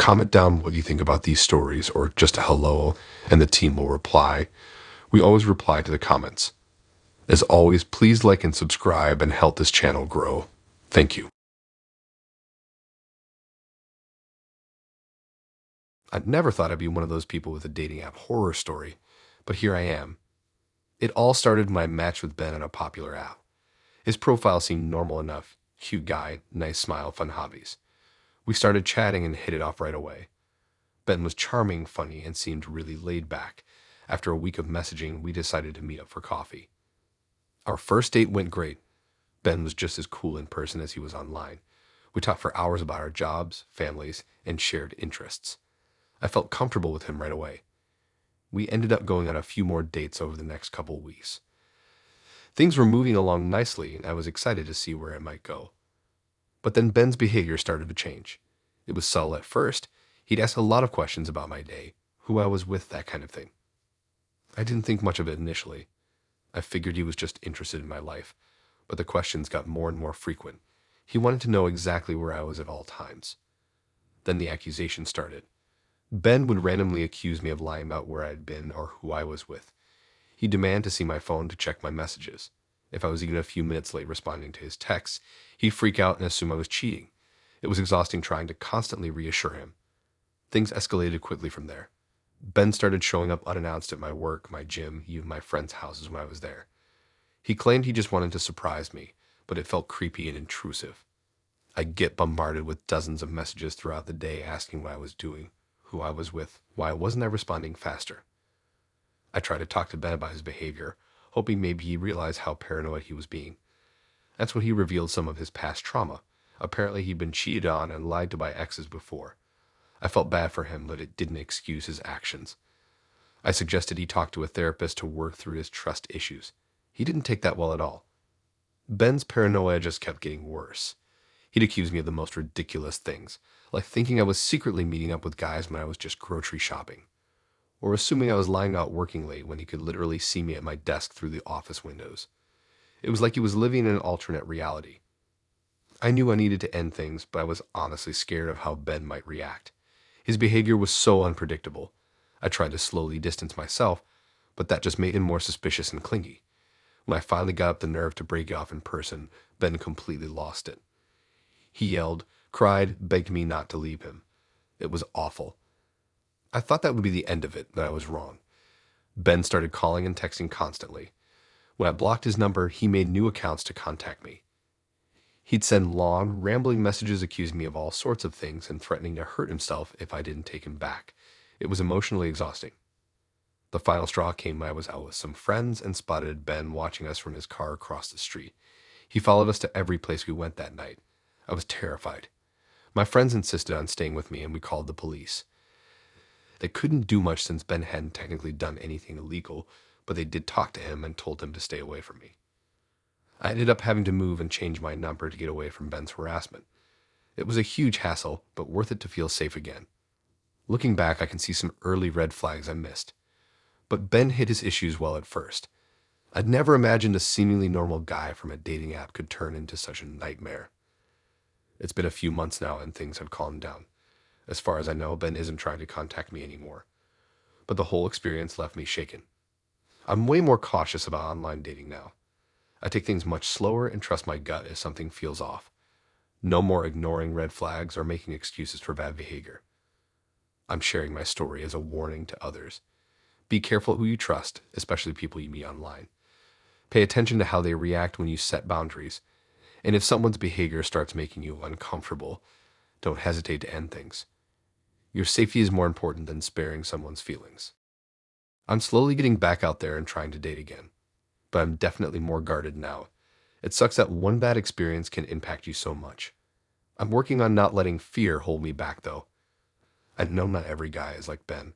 Comment down what you think about these stories or just a hello, and the team will reply. We always reply to the comments. As always, please like and subscribe and help this channel grow. Thank you. I never thought I'd be one of those people with a dating app horror story, but here I am. It all started when I matched with Ben on a popular app. His profile seemed normal enough. Cute guy, nice smile, fun hobbies. We started chatting and hit it off right away. Ben was charming, funny, and seemed really laid back. After a week of messaging, we decided to meet up for coffee. Our first date went great. Ben was just as cool in person as he was online. We talked for hours about our jobs, families, and shared interests. I felt comfortable with him right away. We ended up going on a few more dates over the next couple weeks. Things were moving along nicely, and I was excited to see where it might go. But then Ben's behavior started to change. It was subtle at first. He'd ask a lot of questions about my day, who I was with, that kind of thing. I didn't think much of it initially. I figured he was just interested in my life, but the questions got more and more frequent. He wanted to know exactly where I was at all times. Then the accusations started. Ben would randomly accuse me of lying about where I had been or who I was with. He'd demand to see my phone to check my messages. If I was even a few minutes late responding to his texts, he'd freak out and assume I was cheating. It was exhausting trying to constantly reassure him. Things escalated quickly from there. Ben started showing up unannounced at my work, my gym, even my friends' houses when I was there. He claimed he just wanted to surprise me, but it felt creepy and intrusive. I'd get bombarded with dozens of messages throughout the day asking what I was doing, who I was with, why wasn't I responding faster. I tried to talk to Ben about his behavior, hoping maybe he'd realize how paranoid he was being. That's when he revealed some of his past trauma. Apparently he'd been cheated on and lied to by exes before. I felt bad for him, but it didn't excuse his actions. I suggested he talk to a therapist to work through his trust issues. He didn't take that well at all. Ben's paranoia just kept getting worse. He'd accuse me of the most ridiculous things, like thinking I was secretly meeting up with guys when I was just grocery shopping, or assuming I was lying out working late when he could literally see me at my desk through the office windows. It was like he was living in an alternate reality. I knew I needed to end things, but I was honestly scared of how Ben might react. His behavior was so unpredictable. I tried to slowly distance myself, but that just made him more suspicious and clingy. When I finally got up the nerve to break it off in person, Ben completely lost it. He yelled, cried, begged me not to leave him. It was awful. I thought that would be the end of it, but I was wrong. Ben started calling and texting constantly. When I blocked his number, he made new accounts to contact me. He'd send long, rambling messages accusing me of all sorts of things and threatening to hurt himself if I didn't take him back. It was emotionally exhausting. The final straw came when I was out with some friends and spotted Ben watching us from his car across the street. He followed us to every place we went that night. I was terrified. My friends insisted on staying with me and we called the police. They couldn't do much since Ben hadn't technically done anything illegal, but they did talk to him and told him to stay away from me. I ended up having to move and change my number to get away from Ben's harassment. It was a huge hassle, but worth it to feel safe again. Looking back, I can see some early red flags I missed. But Ben hid his issues well at first. I'd never imagined a seemingly normal guy from a dating app could turn into such a nightmare. It's been a few months now and things have calmed down. As far as I know, Ben isn't trying to contact me anymore. But the whole experience left me shaken. I'm way more cautious about online dating now. I take things much slower and trust my gut if something feels off. No more ignoring red flags or making excuses for bad behavior. I'm sharing my story as a warning to others. Be careful who you trust, especially people you meet online. Pay attention to how they react when you set boundaries. And if someone's behavior starts making you uncomfortable, don't hesitate to end things. Your safety is more important than sparing someone's feelings. I'm slowly getting back out there and trying to date again, but I'm definitely more guarded now. It sucks that one bad experience can impact you so much. I'm working on not letting fear hold me back, though. I know not every guy is like Ben.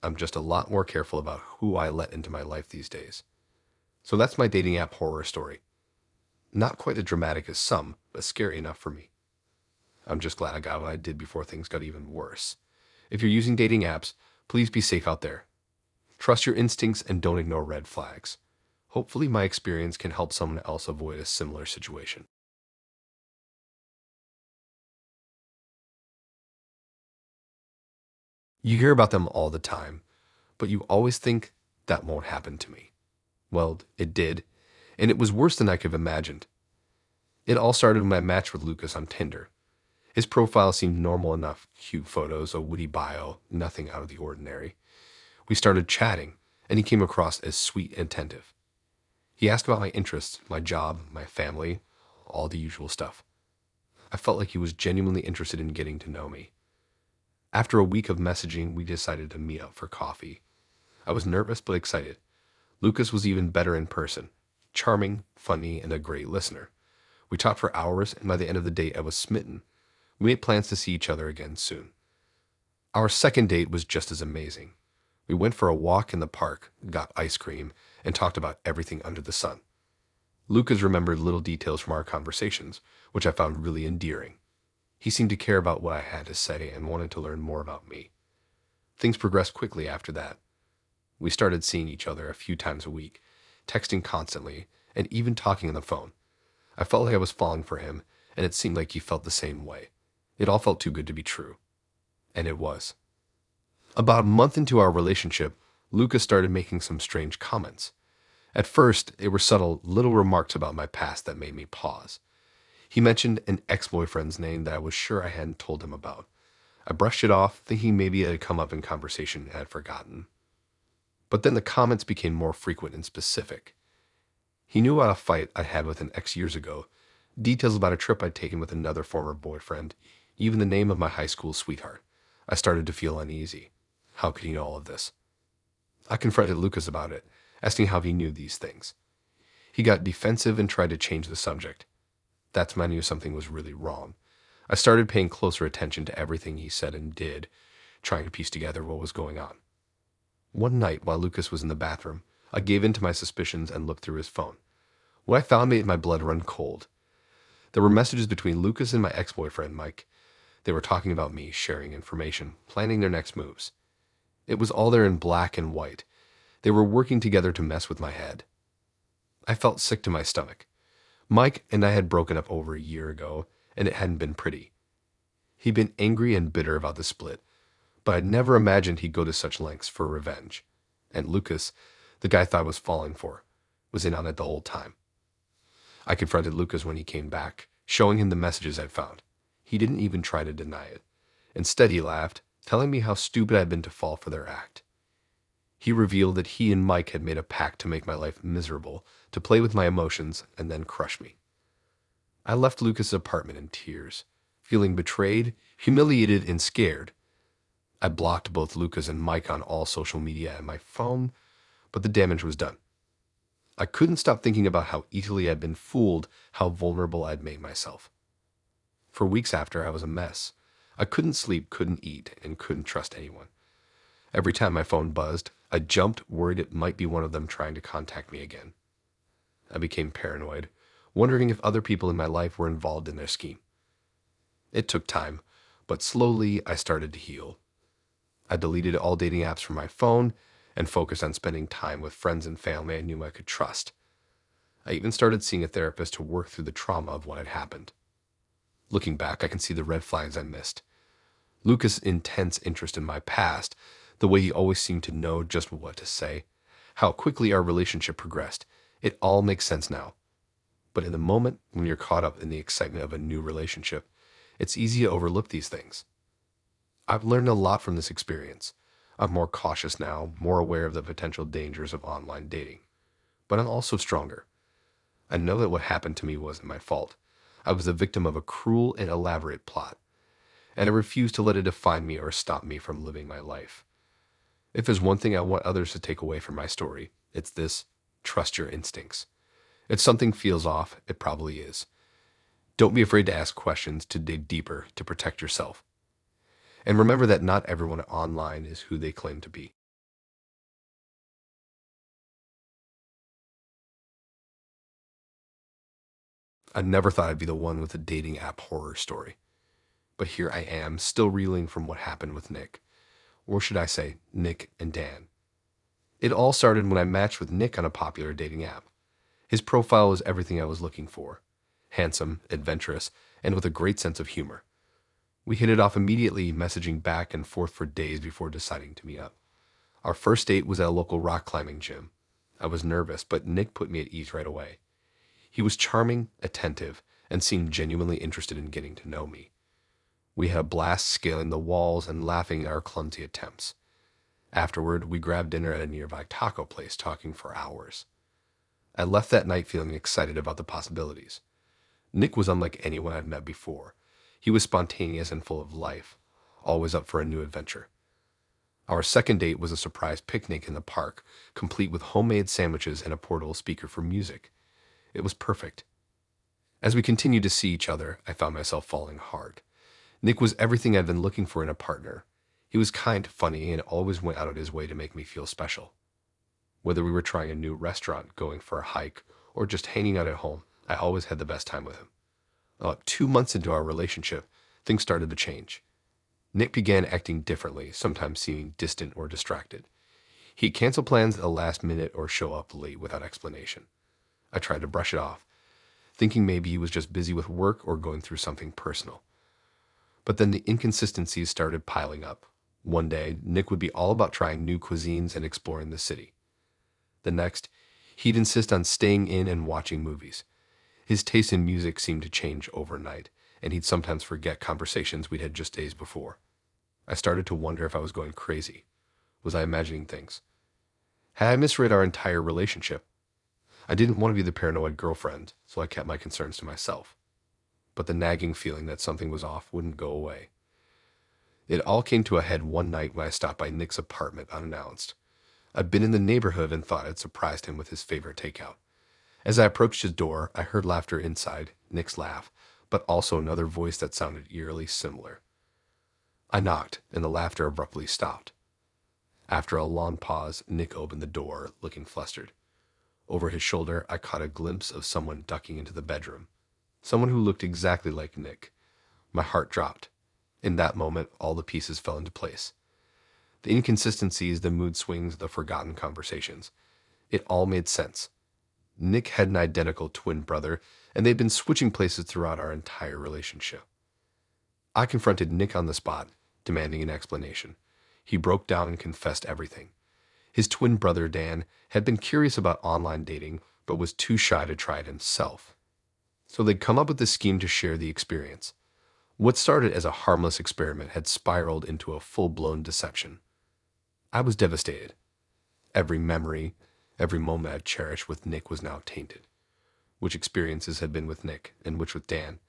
I'm just a lot more careful about who I let into my life these days. So that's my dating app horror story. Not quite as dramatic as some, but scary enough for me. I'm just glad I got what I did before things got even worse. If you're using dating apps, please be safe out there. Trust your instincts and don't ignore red flags. Hopefully my experience can help someone else avoid a similar situation. You hear about them all the time, but you always think that won't happen to me. Well, it did, and it was worse than I could have imagined. It all started when I matched with Lucas on Tinder. His profile seemed normal enough, cute photos, a witty bio, nothing out of the ordinary. We started chatting, and he came across as sweet and attentive. He asked about my interests, my job, my family, all the usual stuff. I felt like he was genuinely interested in getting to know me. After a week of messaging, we decided to meet up for coffee. I was nervous but excited. Lucas was even better in person. Charming, funny, and a great listener. We talked for hours, and by the end of the date, I was smitten. We made plans to see each other again soon. Our second date was just as amazing. We went for a walk in the park, got ice cream, and talked about everything under the sun. Lucas remembered little details from our conversations, which I found really endearing. He seemed to care about what I had to say and wanted to learn more about me. Things progressed quickly after that. We started seeing each other a few times a week, texting constantly, and even talking on the phone. I felt like I was falling for him, and it seemed like he felt the same way. It all felt too good to be true. And it was. About a month into our relationship, Lucas started making some strange comments. At first, they were subtle little remarks about my past that made me pause. He mentioned an ex-boyfriend's name that I was sure I hadn't told him about. I brushed it off, thinking maybe it had come up in conversation and had forgotten. But then the comments became more frequent and specific. He knew about a fight I had with an ex years ago, details about a trip I'd taken with another former boyfriend, even the name of my high school sweetheart. I started to feel uneasy. How could he know all of this? I confronted Lucas about it, asking how he knew these things. He got defensive and tried to change the subject. That's when I knew something was really wrong. I started paying closer attention to everything he said and did, trying to piece together what was going on. One night, while Lucas was in the bathroom, I gave in to my suspicions and looked through his phone. What I found made my blood run cold. There were messages between Lucas and my ex-boyfriend, Mike. They were talking about me, sharing information, planning their next moves. It was all there in black and white. They were working together to mess with my head. I felt sick to my stomach. Mike and I had broken up over a year ago, and it hadn't been pretty. He'd been angry and bitter about the split, but I'd never imagined he'd go to such lengths for revenge. And Lucas, the guy I thought I was falling for, was in on it the whole time. I confronted Lucas when he came back, showing him the messages I'd found. He didn't even try to deny it. Instead, he laughed, telling me how stupid I'd been to fall for their act. He revealed that he and Mike had made a pact to make my life miserable, to play with my emotions, and then crush me. I left Lucas' apartment in tears, feeling betrayed, humiliated, and scared. I blocked both Lucas and Mike on all social media and my phone, but the damage was done. I couldn't stop thinking about how easily I'd been fooled, how vulnerable I'd made myself. For weeks after, I was a mess. I couldn't sleep, couldn't eat, and couldn't trust anyone. Every time my phone buzzed, I jumped, worried it might be one of them trying to contact me again. I became paranoid, wondering if other people in my life were involved in their scheme. It took time, but slowly I started to heal. I deleted all dating apps from my phone and focused on spending time with friends and family I knew I could trust. I even started seeing a therapist to work through the trauma of what had happened. Looking back, I can see the red flags I missed. Lucas' intense interest in my past, the way he always seemed to know just what to say, how quickly our relationship progressed, it all makes sense now. But in the moment, when you're caught up in the excitement of a new relationship, it's easy to overlook these things. I've learned a lot from this experience. I'm more cautious now, more aware of the potential dangers of online dating. But I'm also stronger. I know that what happened to me wasn't my fault. I was the victim of a cruel and elaborate plot, and I refuse to let it define me or stop me from living my life. If there's one thing I want others to take away from my story, it's this: trust your instincts. If something feels off, it probably is. Don't be afraid to ask questions, to dig deeper, to protect yourself. And remember that not everyone online is who they claim to be. I never thought I'd be the one with a dating app horror story. But here I am, still reeling from what happened with Nick. Or should I say, Nick and Dan. It all started when I matched with Nick on a popular dating app. His profile was everything I was looking for: handsome, adventurous, and with a great sense of humor. We hit it off immediately, messaging back and forth for days before deciding to meet up. Our first date was at a local rock climbing gym. I was nervous, but Nick put me at ease right away. He was charming, attentive, and seemed genuinely interested in getting to know me. We had a blast scaling the walls and laughing at our clumsy attempts. Afterward, we grabbed dinner at a nearby taco place, talking for hours. I left that night feeling excited about the possibilities. Nick was unlike anyone I'd met before. He was spontaneous and full of life, always up for a new adventure. Our second date was a surprise picnic in the park, complete with homemade sandwiches and a portable speaker for music. It was perfect. As we continued to see each other, I found myself falling hard. Nick was everything I'd been looking for in a partner. He was kind, funny, and always went out of his way to make me feel special. Whether we were trying a new restaurant, going for a hike, or just hanging out at home, I always had the best time with him. About 2 months into our relationship, things started to change. Nick began acting differently, sometimes seeming distant or distracted. He'd cancel plans at the last minute or show up late without explanation. I tried to brush it off, thinking maybe he was just busy with work or going through something personal. But then the inconsistencies started piling up. One day, Nick would be all about trying new cuisines and exploring the city. The next, he'd insist on staying in and watching movies. His taste in music seemed to change overnight, and he'd sometimes forget conversations we'd had just days before. I started to wonder if I was going crazy. Was I imagining things? Had I misread our entire relationship? I didn't want to be the paranoid girlfriend, so I kept my concerns to myself. But the nagging feeling that something was off wouldn't go away. It all came to a head one night when I stopped by Nick's apartment unannounced. I'd been in the neighborhood and thought I'd surprised him with his favorite takeout. As I approached his door, I heard laughter inside, Nick's laugh, but also another voice that sounded eerily similar. I knocked, and the laughter abruptly stopped. After a long pause, Nick opened the door, looking flustered. Over his shoulder, I caught a glimpse of someone ducking into the bedroom. Someone who looked exactly like Nick. My heart dropped. In that moment, all the pieces fell into place. The inconsistencies, the mood swings, the forgotten conversations. It all made sense. Nick had an identical twin brother, and they'd been switching places throughout our entire relationship. I confronted Nick on the spot, demanding an explanation. He broke down and confessed everything. His twin brother, Dan, had been curious about online dating, but was too shy to try it himself. So they'd come up with this scheme to share the experience. What started as a harmless experiment had spiraled into a full-blown deception. I was devastated. Every memory, every moment I'd cherished with Nick was now tainted. Which experiences had been with Nick, and which with Dan?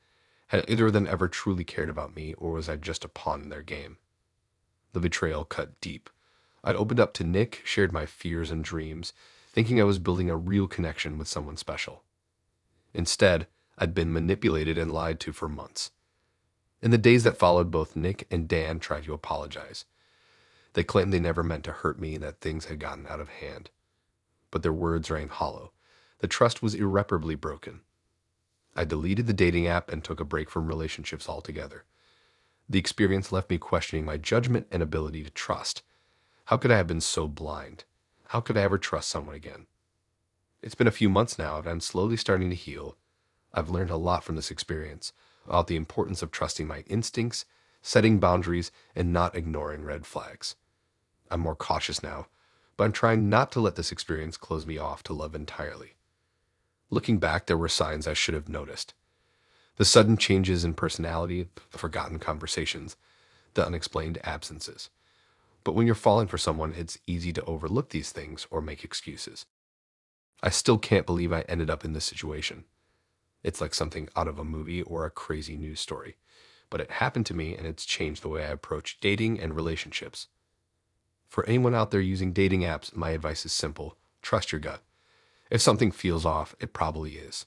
Had either of them ever truly cared about me, or was I just a pawn in their game? The betrayal cut deep. I'd opened up to Nick, shared my fears and dreams, thinking I was building a real connection with someone special. Instead, I'd been manipulated and lied to for months. In the days that followed, both Nick and Dan tried to apologize. They claimed they never meant to hurt me and that things had gotten out of hand. But their words rang hollow. The trust was irreparably broken. I deleted the dating app and took a break from relationships altogether. The experience left me questioning my judgment and ability to trust. How could I have been so blind? How could I ever trust someone again? It's been a few months now, and I'm slowly starting to heal. I've learned a lot from this experience about the importance of trusting my instincts, setting boundaries, and not ignoring red flags. I'm more cautious now, but I'm trying not to let this experience close me off to love entirely. Looking back, there were signs I should have noticed. The sudden changes in personality, the forgotten conversations, the unexplained absences. But when you're falling for someone, it's easy to overlook these things or make excuses. I still can't believe I ended up in this situation. It's like something out of a movie or a crazy news story. But it happened to me, and it's changed the way I approach dating and relationships. For anyone out there using dating apps, my advice is simple. Trust your gut. If something feels off, it probably is.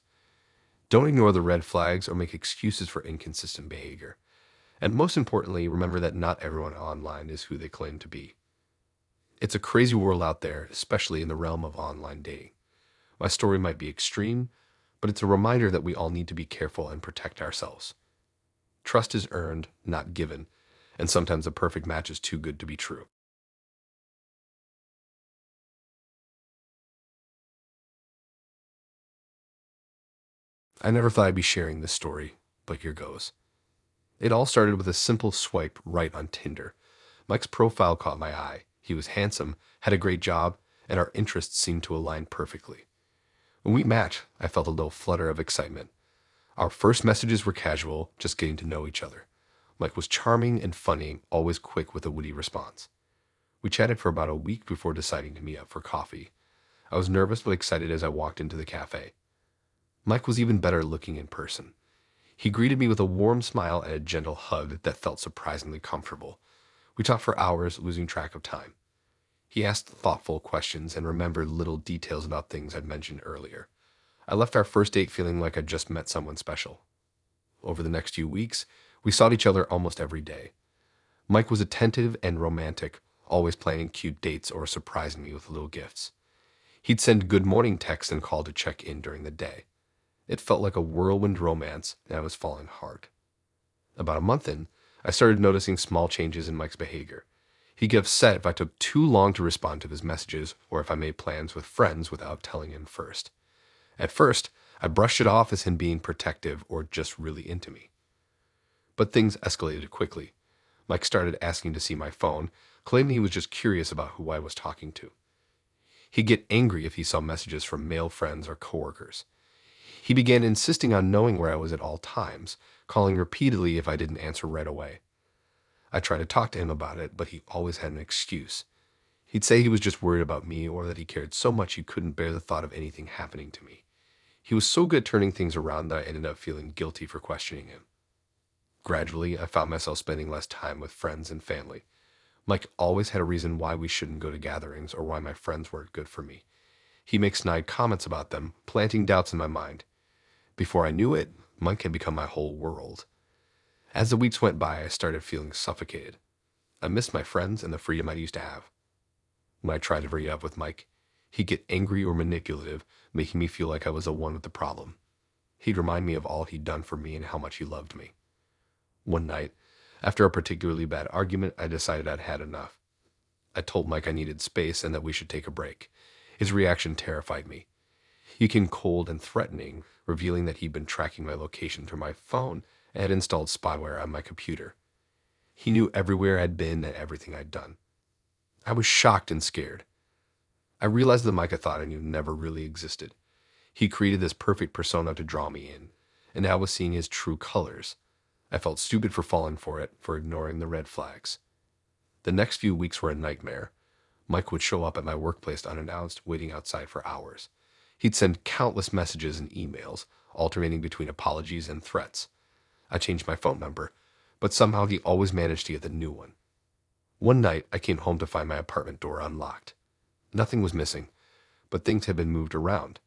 Don't ignore the red flags or make excuses for inconsistent behavior. And most importantly, remember that not everyone online is who they claim to be. It's a crazy world out there, especially in the realm of online dating. My story might be extreme, but it's a reminder that we all need to be careful and protect ourselves. Trust is earned, not given, and sometimes a perfect match is too good to be true. I never thought I'd be sharing this story, but here goes. It all started with a simple swipe right on Tinder. Mike's profile caught my eye. He was handsome, had a great job, and our interests seemed to align perfectly. When we matched, I felt a little flutter of excitement. Our first messages were casual, just getting to know each other. Mike was charming and funny, always quick with a witty response. We chatted for about a week before deciding to meet up for coffee. I was nervous but excited as I walked into the cafe. Mike was even better looking in person. He greeted me with a warm smile and a gentle hug that felt surprisingly comfortable. We talked for hours, losing track of time. He asked thoughtful questions and remembered little details about things I'd mentioned earlier. I left our first date feeling like I'd just met someone special. Over the next few weeks, we saw each other almost every day. Mike was attentive and romantic, always planning cute dates or surprising me with little gifts. He'd send good morning texts and call to check in during the day. It felt like a whirlwind romance, and I was falling hard. About a month in, I started noticing small changes in Mike's behavior. He'd get upset if I took too long to respond to his messages or if I made plans with friends without telling him first. At first, I brushed it off as him being protective or just really into me. But things escalated quickly. Mike started asking to see my phone, claiming he was just curious about who I was talking to. He'd get angry if he saw messages from male friends or coworkers. He began insisting on knowing where I was at all times, calling repeatedly if I didn't answer right away. I tried to talk to him about it, but he always had an excuse. He'd say he was just worried about me or that he cared so much he couldn't bear the thought of anything happening to me. He was so good at turning things around that I ended up feeling guilty for questioning him. Gradually, I found myself spending less time with friends and family. Mike always had a reason why we shouldn't go to gatherings or why my friends weren't good for me. He makes snide comments about them, planting doubts in my mind. Before I knew it, Mike had become my whole world. As the weeks went by, I started feeling suffocated. I missed my friends and the freedom I used to have. When I tried to bring it up with Mike, he'd get angry or manipulative, making me feel like I was the one with the problem. He'd remind me of all he'd done for me and how much he loved me. One night, after a particularly bad argument, I decided I'd had enough. I told Mike I needed space and that we should take a break. His reaction terrified me. He became cold and threatening, revealing that he'd been tracking my location through my phone and had installed spyware on my computer. He knew everywhere I'd been and everything I'd done. I was shocked and scared. I realized that Micah thought I knew never really existed. He created this perfect persona to draw me in, and now I was seeing his true colors. I felt stupid for falling for it, for ignoring the red flags. The next few weeks were a nightmare. Mike would show up at my workplace unannounced, waiting outside for hours. He'd send countless messages and emails, alternating between apologies and threats. I changed my phone number, but somehow he always managed to get the new one. One night, I came home to find my apartment door unlocked. Nothing was missing, but things had been moved around.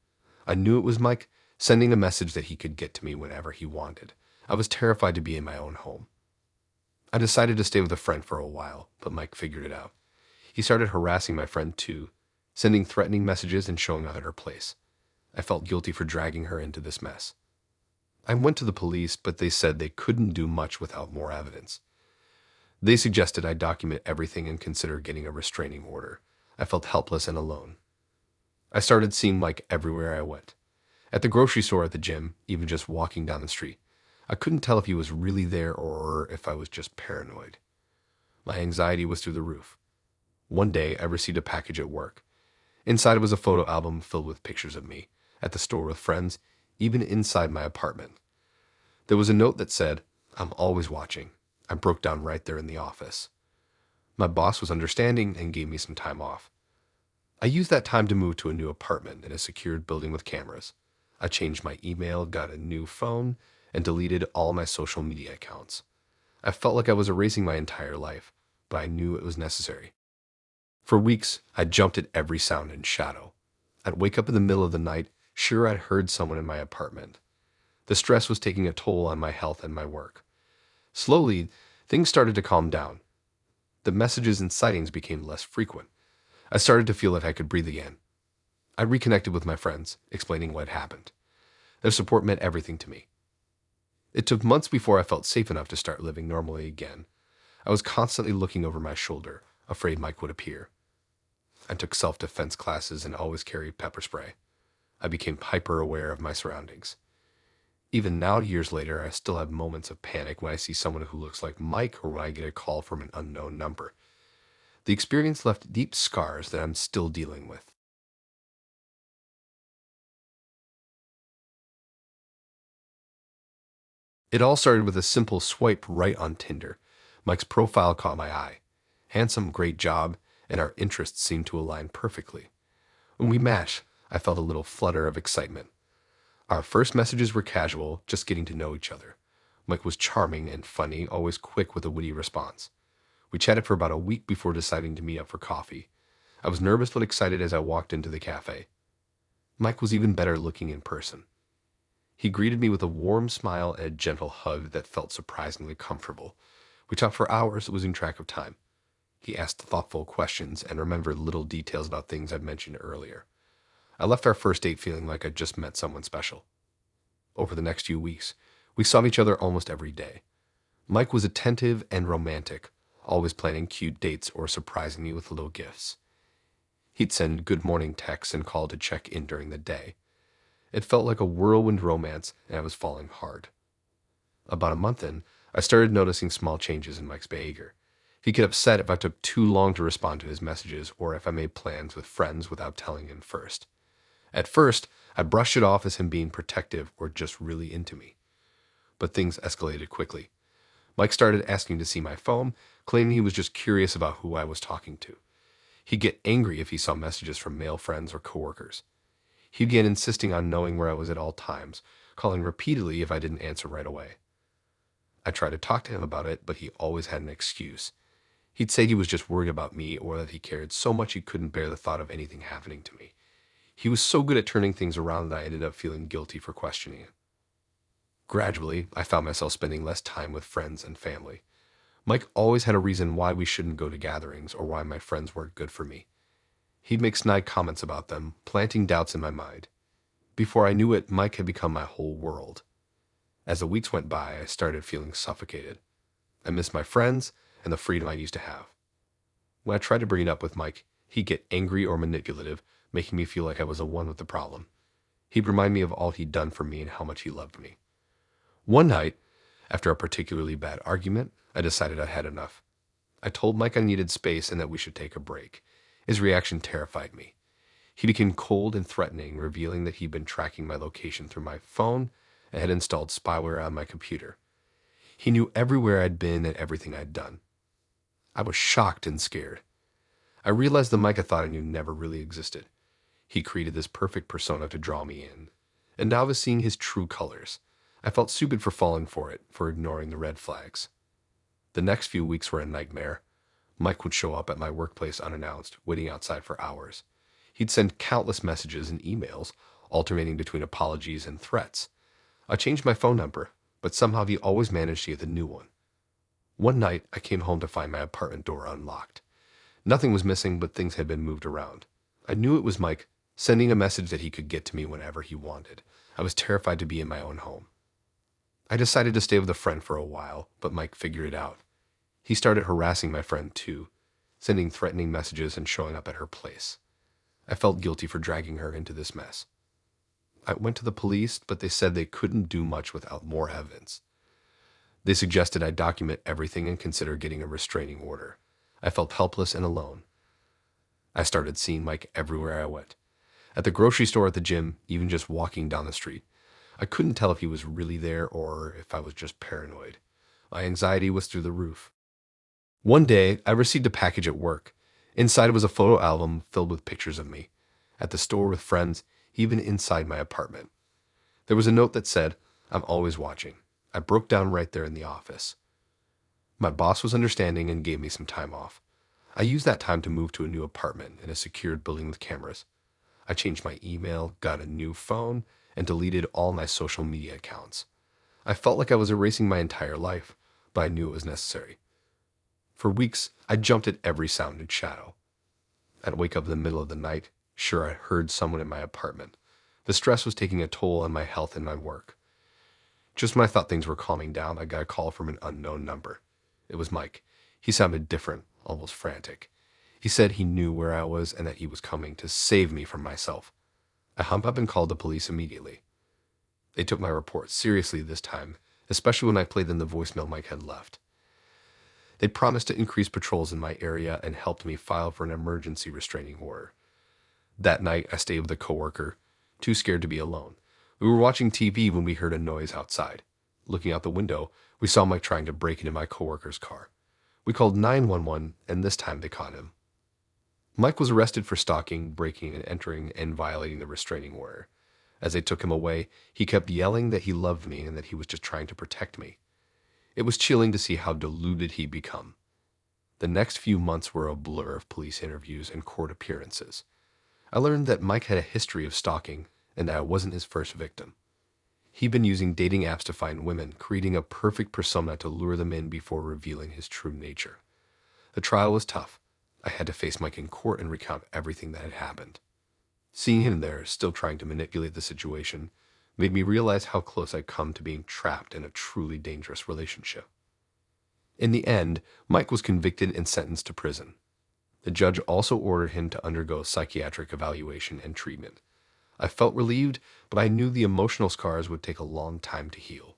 I knew it was Mike, sending a message that he could get to me whenever he wanted. I was terrified to be in my own home. I decided to stay with a friend for a while, but Mike figured it out. He started harassing my friend too, sending threatening messages and showing up at her place. I felt guilty for dragging her into this mess. I went to the police, but they said they couldn't do much without more evidence. They suggested I document everything and consider getting a restraining order. I felt helpless and alone. I started seeing Mike everywhere I went. At the grocery store, at the gym, even just walking down the street. I couldn't tell if he was really there or if I was just paranoid. My anxiety was through the roof. One day, I received a package at work. Inside was a photo album filled with pictures of me, at the store with friends, even inside my apartment. There was a note that said, "I'm always watching." I broke down right there in the office. My boss was understanding and gave me some time off. I used that time to move to a new apartment in a secured building with cameras. I changed my email, got a new phone, and deleted all my social media accounts. I felt like I was erasing my entire life, but I knew it was necessary. For weeks, I jumped at every sound and shadow. I'd wake up in the middle of the night, sure I'd heard someone in my apartment. The stress was taking a toll on my health and my work. Slowly, things started to calm down. The messages and sightings became less frequent. I started to feel like I could breathe again. I reconnected with my friends, explaining what had happened. Their support meant everything to me. It took months before I felt safe enough to start living normally again. I was constantly looking over my shoulder, afraid Mike would appear. I took self-defense classes and always carried pepper spray. I became hyper-aware of my surroundings. Even now, years later, I still have moments of panic when I see someone who looks like Mike or when I get a call from an unknown number. The experience left deep scars that I'm still dealing with. It all started with a simple swipe right on Tinder. Mike's profile caught my eye. Handsome, great job, and our interests seemed to align perfectly. When we matched, I felt a little flutter of excitement. Our first messages were casual, just getting to know each other. Mike was charming and funny, always quick with a witty response. We chatted for about a week before deciding to meet up for coffee. I was nervous but excited as I walked into the cafe. Mike was even better looking in person. He greeted me with a warm smile and a gentle hug that felt surprisingly comfortable. We talked for hours, losing track of time. He asked thoughtful questions and remembered little details about things I'd mentioned earlier. I left our first date feeling like I'd just met someone special. Over the next few weeks, we saw each other almost every day. Mike was attentive and romantic, always planning cute dates or surprising me with little gifts. He'd send good morning texts and call to check in during the day. It felt like a whirlwind romance, and I was falling hard. About a month in, I started noticing small changes in Mike's behavior. He'd get upset if I took too long to respond to his messages or if I made plans with friends without telling him first. At first, I brushed it off as him being protective or just really into me. But things escalated quickly. Mike started asking to see my phone, claiming he was just curious about who I was talking to. He'd get angry if he saw messages from male friends or coworkers. He began insisting on knowing where I was at all times, calling repeatedly if I didn't answer right away. I tried to talk to him about it, but he always had an excuse. He'd say he was just worried about me or that he cared so much he couldn't bear the thought of anything happening to me. He was so good at turning things around that I ended up feeling guilty for questioning it. Gradually, I found myself spending less time with friends and family. Mike always had a reason why we shouldn't go to gatherings or why my friends weren't good for me. He'd make snide comments about them, planting doubts in my mind. Before I knew it, Mike had become my whole world. As the weeks went by, I started feeling suffocated. I missed my friends and the freedom I used to have. When I tried to bring it up with Mike, he'd get angry or manipulative, making me feel like I was the one with the problem. He'd remind me of all he'd done for me and how much he loved me. One night, after a particularly bad argument, I decided I had enough. I told Mike I needed space and that we should take a break. His reaction terrified me. He became cold and threatening, revealing that he'd been tracking my location through my phone and had installed spyware on my computer. He knew everywhere I'd been and everything I'd done. I was shocked and scared. I realized the Mike I thought I knew never really existed. He created this perfect persona to draw me in. And now I was seeing his true colors. I felt stupid for falling for it, for ignoring the red flags. The next few weeks were a nightmare. Mike would show up at my workplace unannounced, waiting outside for hours. He'd send countless messages and emails, alternating between apologies and threats. I changed my phone number, but somehow he always managed to get the new one. One night, I came home to find my apartment door unlocked. Nothing was missing, but things had been moved around. I knew it was Mike, sending a message that he could get to me whenever he wanted. I was terrified to be in my own home. I decided to stay with a friend for a while, but Mike figured it out. He started harassing my friend too, sending threatening messages and showing up at her place. I felt guilty for dragging her into this mess. I went to the police, but they said they couldn't do much without more evidence. They suggested I document everything and consider getting a restraining order. I felt helpless and alone. I started seeing Mike everywhere I went. At the grocery store, at the gym, even just walking down the street. I couldn't tell if he was really there or if I was just paranoid. My anxiety was through the roof. One day, I received a package at work. Inside was a photo album filled with pictures of me. At the store with friends, even inside my apartment. There was a note that said, "I'm always watching." I broke down right there in the office. My boss was understanding and gave me some time off. I used that time to move to a new apartment in a secured building with cameras. I changed my email, got a new phone, and deleted all my social media accounts. I felt like I was erasing my entire life, but I knew it was necessary. For weeks, I jumped at every sound and shadow. I'd wake up in the middle of the night, sure I heard someone in my apartment. The stress was taking a toll on my health and my work. Just when I thought things were calming down, I got a call from an unknown number. It was Mike. He sounded different, almost frantic. He said he knew where I was and that he was coming to save me from myself. I hung up and called the police immediately. They took my report seriously this time, especially when I played them the voicemail Mike had left. They promised to increase patrols in my area and helped me file for an emergency restraining order. That night, I stayed with a coworker, too scared to be alone. We were watching TV when we heard a noise outside. Looking out the window, we saw Mike trying to break into my coworker's car. We called 911, and this time they caught him. Mike was arrested for stalking, breaking and entering, and violating the restraining order. As they took him away, he kept yelling that he loved me and that he was just trying to protect me. It was chilling to see how deluded he'd become. The next few months were a blur of police interviews and court appearances. I learned that Mike had a history of stalking and that I wasn't his first victim. He'd been using dating apps to find women, creating a perfect persona to lure them in before revealing his true nature. The trial was tough. I had to face Mike in court and recount everything that had happened. Seeing him there, still trying to manipulate the situation, made me realize how close I'd come to being trapped in a truly dangerous relationship. In the end, Mike was convicted and sentenced to prison. The judge also ordered him to undergo psychiatric evaluation and treatment. I felt relieved, but I knew the emotional scars would take a long time to heal.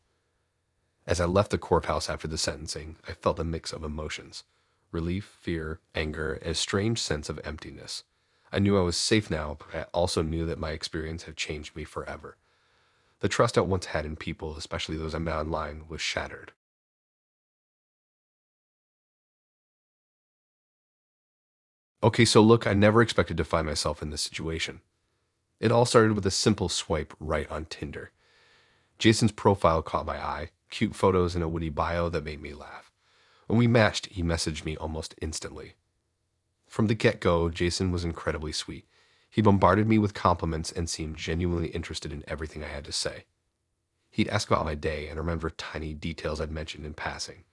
As I left the courthouse after the sentencing, I felt a mix of emotions: relief, fear, anger, and a strange sense of emptiness. I knew I was safe now, but I also knew that my experience had changed me forever. The trust I once had in people, especially those I met online, was shattered. Okay, so look, I never expected to find myself in this situation. It all started with a simple swipe right on Tinder. Jason's profile caught my eye, cute photos and a witty bio that made me laugh. When we matched, he messaged me almost instantly. From the get-go, Jason was incredibly sweet. He bombarded me with compliments and seemed genuinely interested in everything I had to say. He'd ask about my day and remember tiny details I'd mentioned in passing.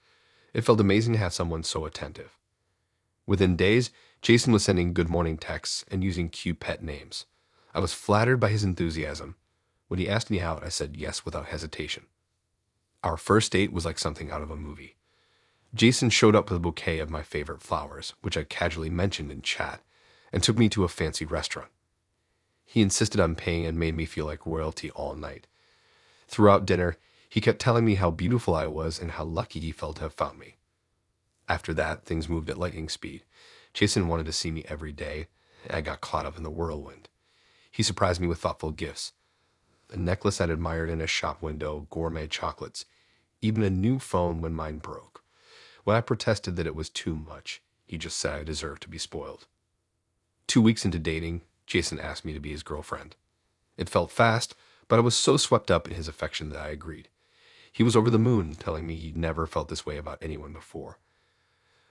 It felt amazing to have someone so attentive. Within days, Jason was sending good morning texts and using cute pet names. I was flattered by his enthusiasm. When he asked me out, I said yes without hesitation. Our first date was like something out of a movie. Jason showed up with a bouquet of my favorite flowers, which I casually mentioned in chat, and took me to a fancy restaurant. He insisted on paying and made me feel like royalty all night. Throughout dinner, he kept telling me how beautiful I was and how lucky he felt to have found me. After that, things moved at lightning speed. Jason wanted to see me every day, and I got caught up in the whirlwind. He surprised me with thoughtful gifts: a necklace I'd admired in a shop window, gourmet chocolates, even a new phone when mine broke. When I protested that it was too much, he just said I deserved to be spoiled. 2 weeks into dating, Jason asked me to be his girlfriend. It felt fast, but I was so swept up in his affection that I agreed. He was over the moon, telling me he'd never felt this way about anyone before.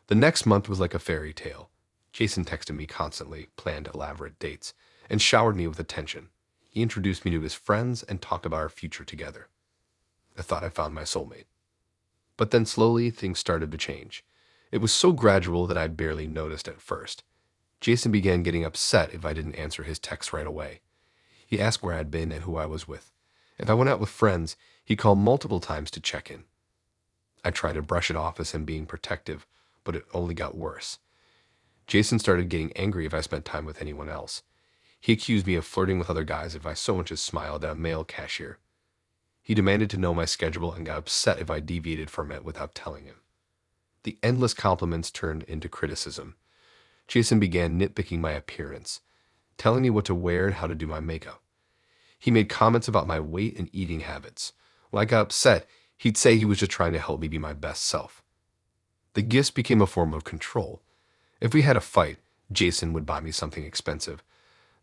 The next month was like a fairy tale. Jason texted me constantly, planned elaborate dates, and showered me with attention. He introduced me to his friends and talked about our future together. I thought I found my soulmate. But then slowly, things started to change. It was so gradual that I barely noticed at first. Jason began getting upset if I didn't answer his texts right away. He asked where I'd been and who I was with. If I went out with friends, he called multiple times to check in. I tried to brush it off as him being protective, but it only got worse. Jason started getting angry if I spent time with anyone else. He accused me of flirting with other guys if I so much as smiled at a male cashier. He demanded to know my schedule and got upset if I deviated from it without telling him. The endless compliments turned into criticism. Jason began nitpicking my appearance, telling me what to wear and how to do my makeup. He made comments about my weight and eating habits. When I got upset, he'd say he was just trying to help me be my best self. The gifts became a form of control. If we had a fight, Jason would buy me something expensive,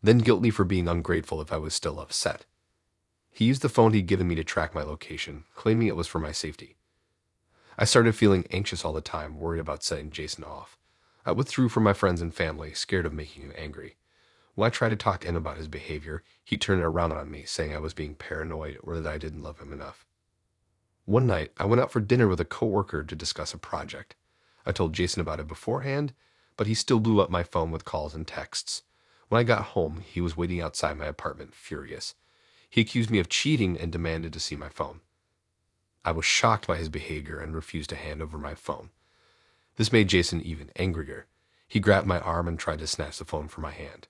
then guilt me for being ungrateful if I was still upset. He used the phone he'd given me to track my location, claiming it was for my safety. I started feeling anxious all the time, worried about setting Jason off. I withdrew from my friends and family, scared of making him angry. When I tried to talk to him about his behavior, he turned it around on me, saying I was being paranoid or that I didn't love him enough. One night, I went out for dinner with a coworker to discuss a project. I told Jason about it beforehand, but he still blew up my phone with calls and texts. When I got home, he was waiting outside my apartment, furious. He accused me of cheating and demanded to see my phone. I was shocked by his behavior and refused to hand over my phone. This made Jason even angrier. He grabbed my arm and tried to snatch the phone from my hand.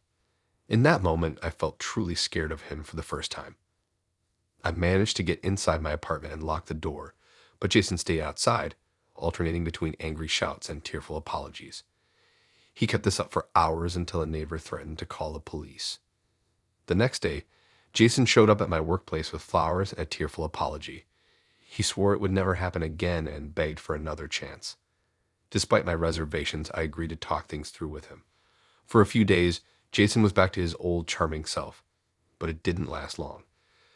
In that moment, I felt truly scared of him for the first time. I managed to get inside my apartment and lock the door, but Jason stayed outside, alternating between angry shouts and tearful apologies. He kept this up for hours until a neighbor threatened to call the police. The next day, Jason showed up at my workplace with flowers and a tearful apology. He swore it would never happen again and begged for another chance. Despite my reservations, I agreed to talk things through with him. For a few days, Jason was back to his old charming self, but it didn't last long.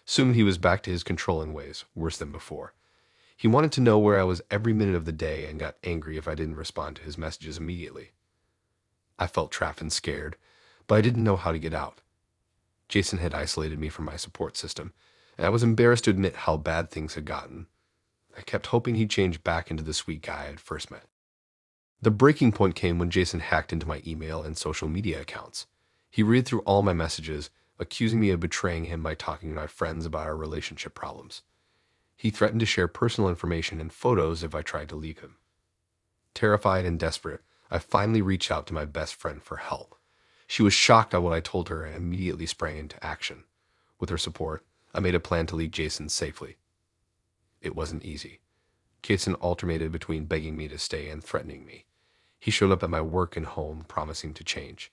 Soon he was back to his controlling ways, worse than before. He wanted to know where I was every minute of the day and got angry if I didn't respond to his messages immediately. I felt trapped and scared, but I didn't know how to get out. Jason had isolated me from my support system, and I was embarrassed to admit how bad things had gotten. I kept hoping he'd change back into the sweet guy I had first met. The breaking point came when Jason hacked into my email and social media accounts. He read through all my messages, accusing me of betraying him by talking to my friends about our relationship problems. He threatened to share personal information and photos if I tried to leave him. Terrified and desperate, I finally reached out to my best friend for help. She was shocked at what I told her and immediately sprang into action. With her support, I made a plan to leave Jason safely. It wasn't easy. Jason alternated between begging me to stay and threatening me. He showed up at my work and home, promising to change.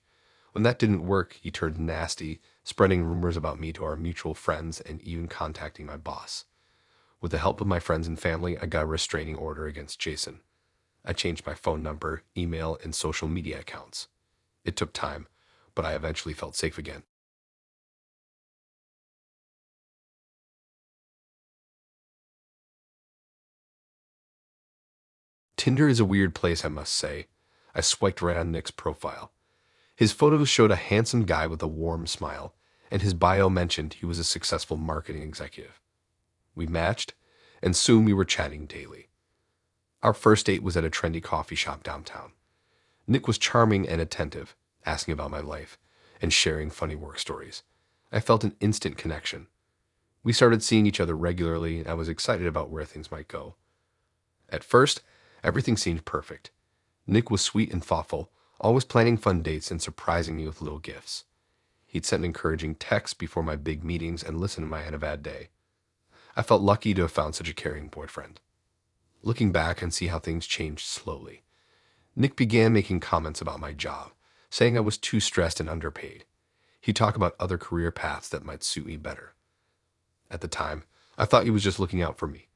When that didn't work, he turned nasty, spreading rumors about me to our mutual friends and even contacting my boss. With the help of my friends and family, I got a restraining order against Jason. I changed my phone number, email, and social media accounts. It took time, but I eventually felt safe again. Tinder is a weird place, I must say. I swiped right on Nick's profile. His photos showed a handsome guy with a warm smile, and his bio mentioned he was a successful marketing executive. We matched, and soon we were chatting daily. Our first date was at a trendy coffee shop downtown. Nick was charming and attentive, asking about my life and sharing funny work stories. I felt an instant connection. We started seeing each other regularly, and I was excited about where things might go. At first, everything seemed perfect. Nick was sweet and thoughtful, always planning fun dates and surprising me with little gifts. He'd send encouraging texts before my big meetings and listen when I had a bad day. I felt lucky to have found such a caring boyfriend. Looking back and see how things changed slowly. Nick began making comments about my job, saying I was too stressed and underpaid. He'd talk about other career paths that might suit me better. At the time, I thought he was just looking out for me.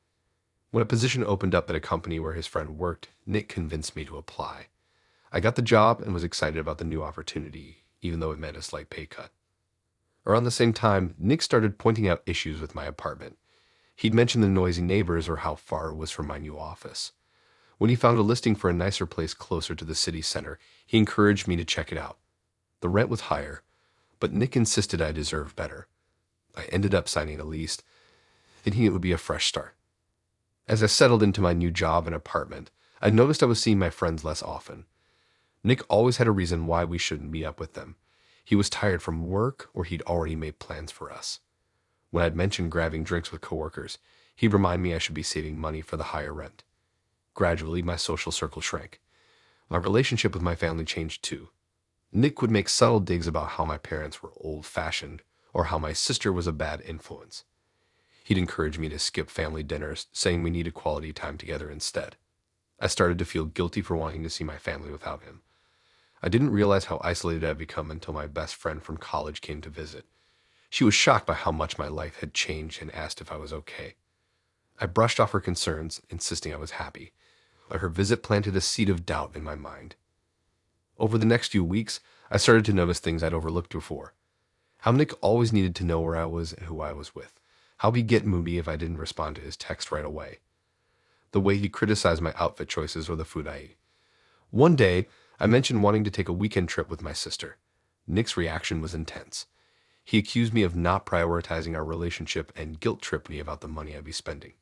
When a position opened up at a company where his friend worked, Nick convinced me to apply. I got the job and was excited about the new opportunity, even though it meant a slight pay cut. Around the same time, Nick started pointing out issues with my apartment. He'd mentioned the noisy neighbors or how far it was from my new office. When he found a listing for a nicer place closer to the city center, he encouraged me to check it out. The rent was higher, but Nick insisted I deserved better. I ended up signing a lease, thinking it would be a fresh start. As I settled into my new job and apartment, I noticed I was seeing my friends less often. Nick always had a reason why we shouldn't meet up with them. He was tired from work, or he'd already made plans for us. When I'd mentioned grabbing drinks with coworkers, he'd remind me I should be saving money for the higher rent. Gradually, my social circle shrank. My relationship with my family changed too. Nick would make subtle digs about how my parents were old-fashioned or how my sister was a bad influence. He'd encourage me to skip family dinners, saying we needed quality time together instead. I started to feel guilty for wanting to see my family without him. I didn't realize how isolated I'd become until my best friend from college came to visit. She was shocked by how much my life had changed and asked if I was okay. I brushed off her concerns, insisting I was happy, but her visit planted a seed of doubt in my mind. Over the next few weeks, I started to notice things I'd overlooked before. How Nick always needed to know where I was and who I was with. How he'd get moody if I didn't respond to his text right away. The way he criticized my outfit choices or the food I ate. One day, I mentioned wanting to take a weekend trip with my sister. Nick's reaction was intense. He accused me of not prioritizing our relationship and guilt-tripped me about the money I'd be spending.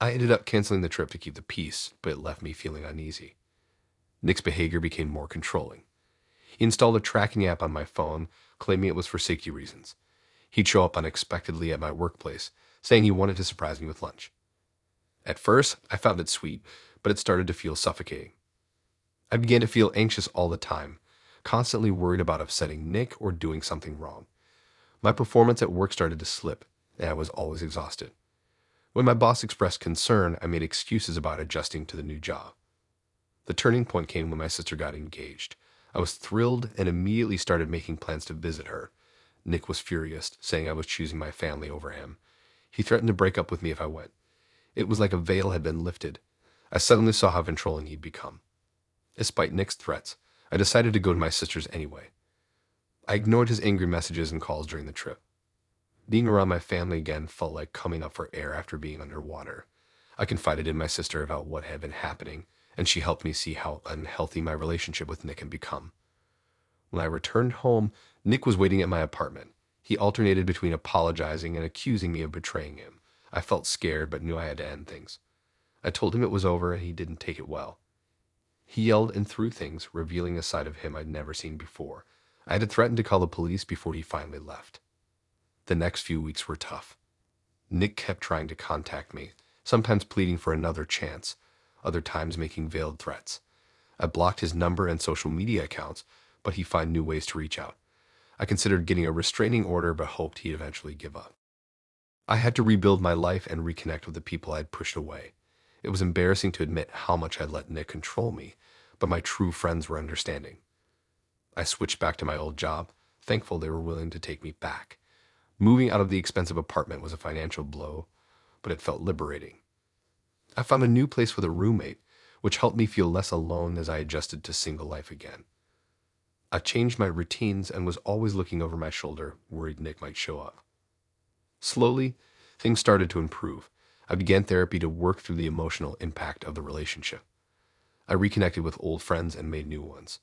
I ended up canceling the trip to keep the peace, but it left me feeling uneasy. Nick's behavior became more controlling. He installed a tracking app on my phone, claiming it was for safety reasons. He'd show up unexpectedly at my workplace, saying he wanted to surprise me with lunch. At first, I found it sweet, but it started to feel suffocating. I began to feel anxious all the time, constantly worried about upsetting Nick or doing something wrong. My performance at work started to slip, and I was always exhausted. When my boss expressed concern, I made excuses about adjusting to the new job. The turning point came when my sister got engaged. I was thrilled and immediately started making plans to visit her. Nick was furious, saying I was choosing my family over him. He threatened to break up with me if I went. It was like a veil had been lifted. I suddenly saw how controlling he'd become. Despite Nick's threats, I decided to go to my sister's anyway. I ignored his angry messages and calls during the trip. Being around my family again felt like coming up for air after being underwater. I confided in my sister about what had been happening, and she helped me see how unhealthy my relationship with Nick had become. When I returned home, Nick was waiting at my apartment. He alternated between apologizing and accusing me of betraying him. I felt scared but knew I had to end things. I told him it was over and he didn't take it well. He yelled and threw things, revealing a side of him I'd never seen before. I had threatened to call the police before he finally left. The next few weeks were tough. Nick kept trying to contact me, sometimes pleading for another chance, other times making veiled threats. I blocked his number and social media accounts, but he'd find new ways to reach out. I considered getting a restraining order, but hoped he'd eventually give up. I had to rebuild my life and reconnect with the people I'd pushed away. It was embarrassing to admit how much I'd let Nick control me, but my true friends were understanding. I switched back to my old job, thankful they were willing to take me back. Moving out of the expensive apartment was a financial blow, but it felt liberating. I found a new place with a roommate, which helped me feel less alone as I adjusted to single life again. I changed my routines and was always looking over my shoulder, worried Nick might show up. Slowly, things started to improve. I began therapy to work through the emotional impact of the relationship. I reconnected with old friends and made new ones.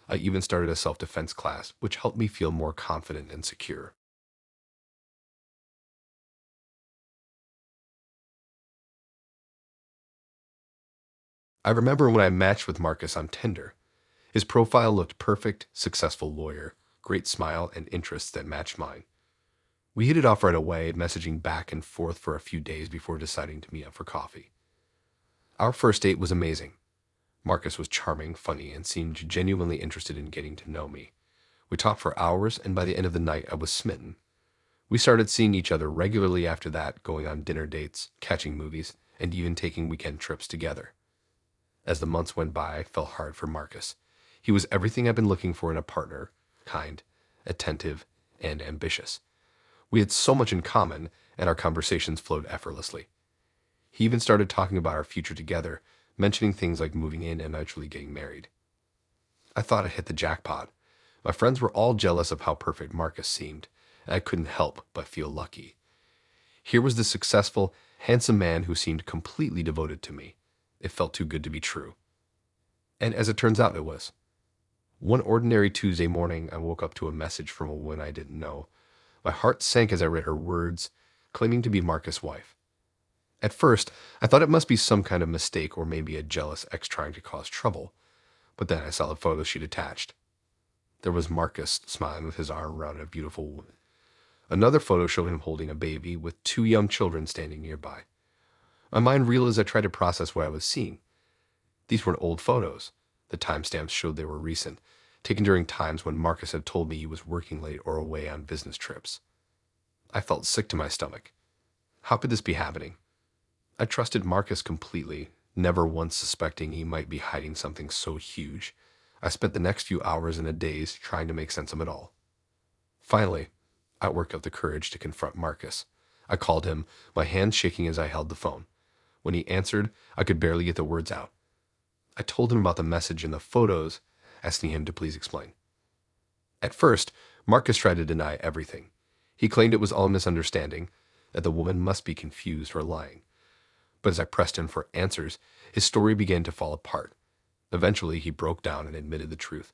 I even started a self-defense class, which helped me feel more confident and secure. I remember when I matched with Marcus on Tinder. His profile looked perfect, successful lawyer, great smile, and interests that matched mine. We hit it off right away, messaging back and forth for a few days before deciding to meet up for coffee. Our first date was amazing. Marcus was charming, funny, and seemed genuinely interested in getting to know me. We talked for hours, and by the end of the night, I was smitten. We started seeing each other regularly after that, going on dinner dates, catching movies, and even taking weekend trips together. As the months went by, it fell hard for Marcus. He was everything I've been looking for in a partner: kind, attentive, and ambitious. We had so much in common, and our conversations flowed effortlessly. He even started talking about our future together, mentioning things like moving in and eventually getting married. I thought I hit the jackpot. My friends were all jealous of how perfect Marcus seemed, and I couldn't help but feel lucky. Here was this successful, handsome man who seemed completely devoted to me. It felt too good to be true. And as it turns out, it was. One ordinary Tuesday morning, I woke up to a message from a woman I didn't know. My heart sank as I read her words, claiming to be Marcus' wife. At first, I thought it must be some kind of mistake or maybe a jealous ex trying to cause trouble, but then I saw the photo she'd attached. There was Marcus smiling with his arm around a beautiful woman. Another photo showed him holding a baby with two young children standing nearby. My mind reeled as I tried to process what I was seeing. These weren't old photos. The timestamps showed they were recent, taken during times when Marcus had told me he was working late or away on business trips. I felt sick to my stomach. How could this be happening? I trusted Marcus completely, never once suspecting he might be hiding something so huge. I spent the next few hours and a days trying to make sense of it all. Finally, I worked up the courage to confront Marcus. I called him, my hands shaking as I held the phone. When he answered, I could barely get the words out. I told him about the message in the photos, asking him to please explain. At first, Marcus tried to deny everything. He claimed it was all a misunderstanding, that the woman must be confused or lying. But as I pressed him for answers, his story began to fall apart. Eventually, he broke down and admitted the truth.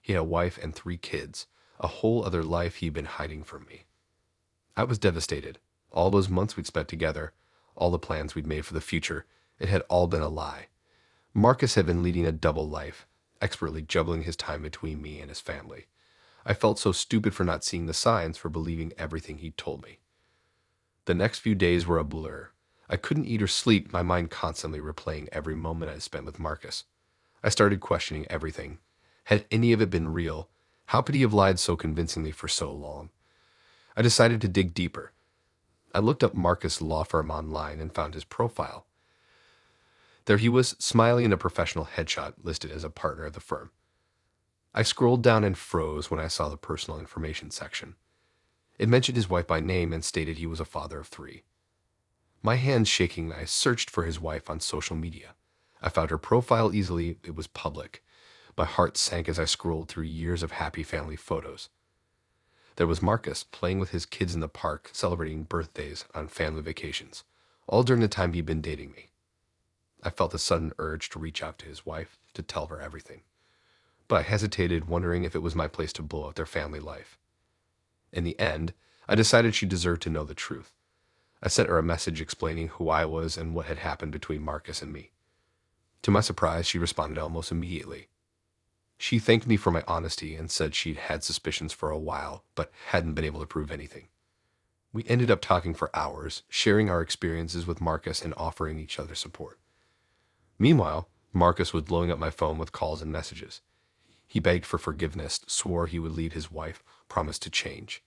He had a wife and 3 kids, a whole other life he'd been hiding from me. I was devastated. All those months we'd spent together, all the plans we'd made for the future, it had all been a lie. Marcus had been leading a double life, expertly juggling his time between me and his family. I felt so stupid for not seeing the signs, for believing everything he'd told me. The next few days were a blur. I couldn't eat or sleep, my mind constantly replaying every moment I spent with Marcus. I started questioning everything. Had any of it been real? How could he have lied so convincingly for so long? I decided to dig deeper. I looked up Marcus' law firm online and found his profile. There he was, smiling in a professional headshot listed as a partner of the firm. I scrolled down and froze when I saw the personal information section. It mentioned his wife by name and stated he was a father of 3. My hands shaking, I searched for his wife on social media. I found her profile easily. It was public. My heart sank as I scrolled through years of happy family photos. There was Marcus playing with his kids in the park, celebrating birthdays on family vacations, all during the time he'd been dating me. I felt a sudden urge to reach out to his wife to tell her everything, but I hesitated, wondering if it was my place to blow out their family life. In the end, I decided she deserved to know the truth. I sent her a message explaining who I was and what had happened between Marcus and me. To my surprise, she responded almost immediately. She thanked me for my honesty and said she'd had suspicions for a while, but hadn't been able to prove anything. We ended up talking for hours, sharing our experiences with Marcus and offering each other support. Meanwhile, Marcus was blowing up my phone with calls and messages. He begged for forgiveness, swore he would leave his wife, promised to change.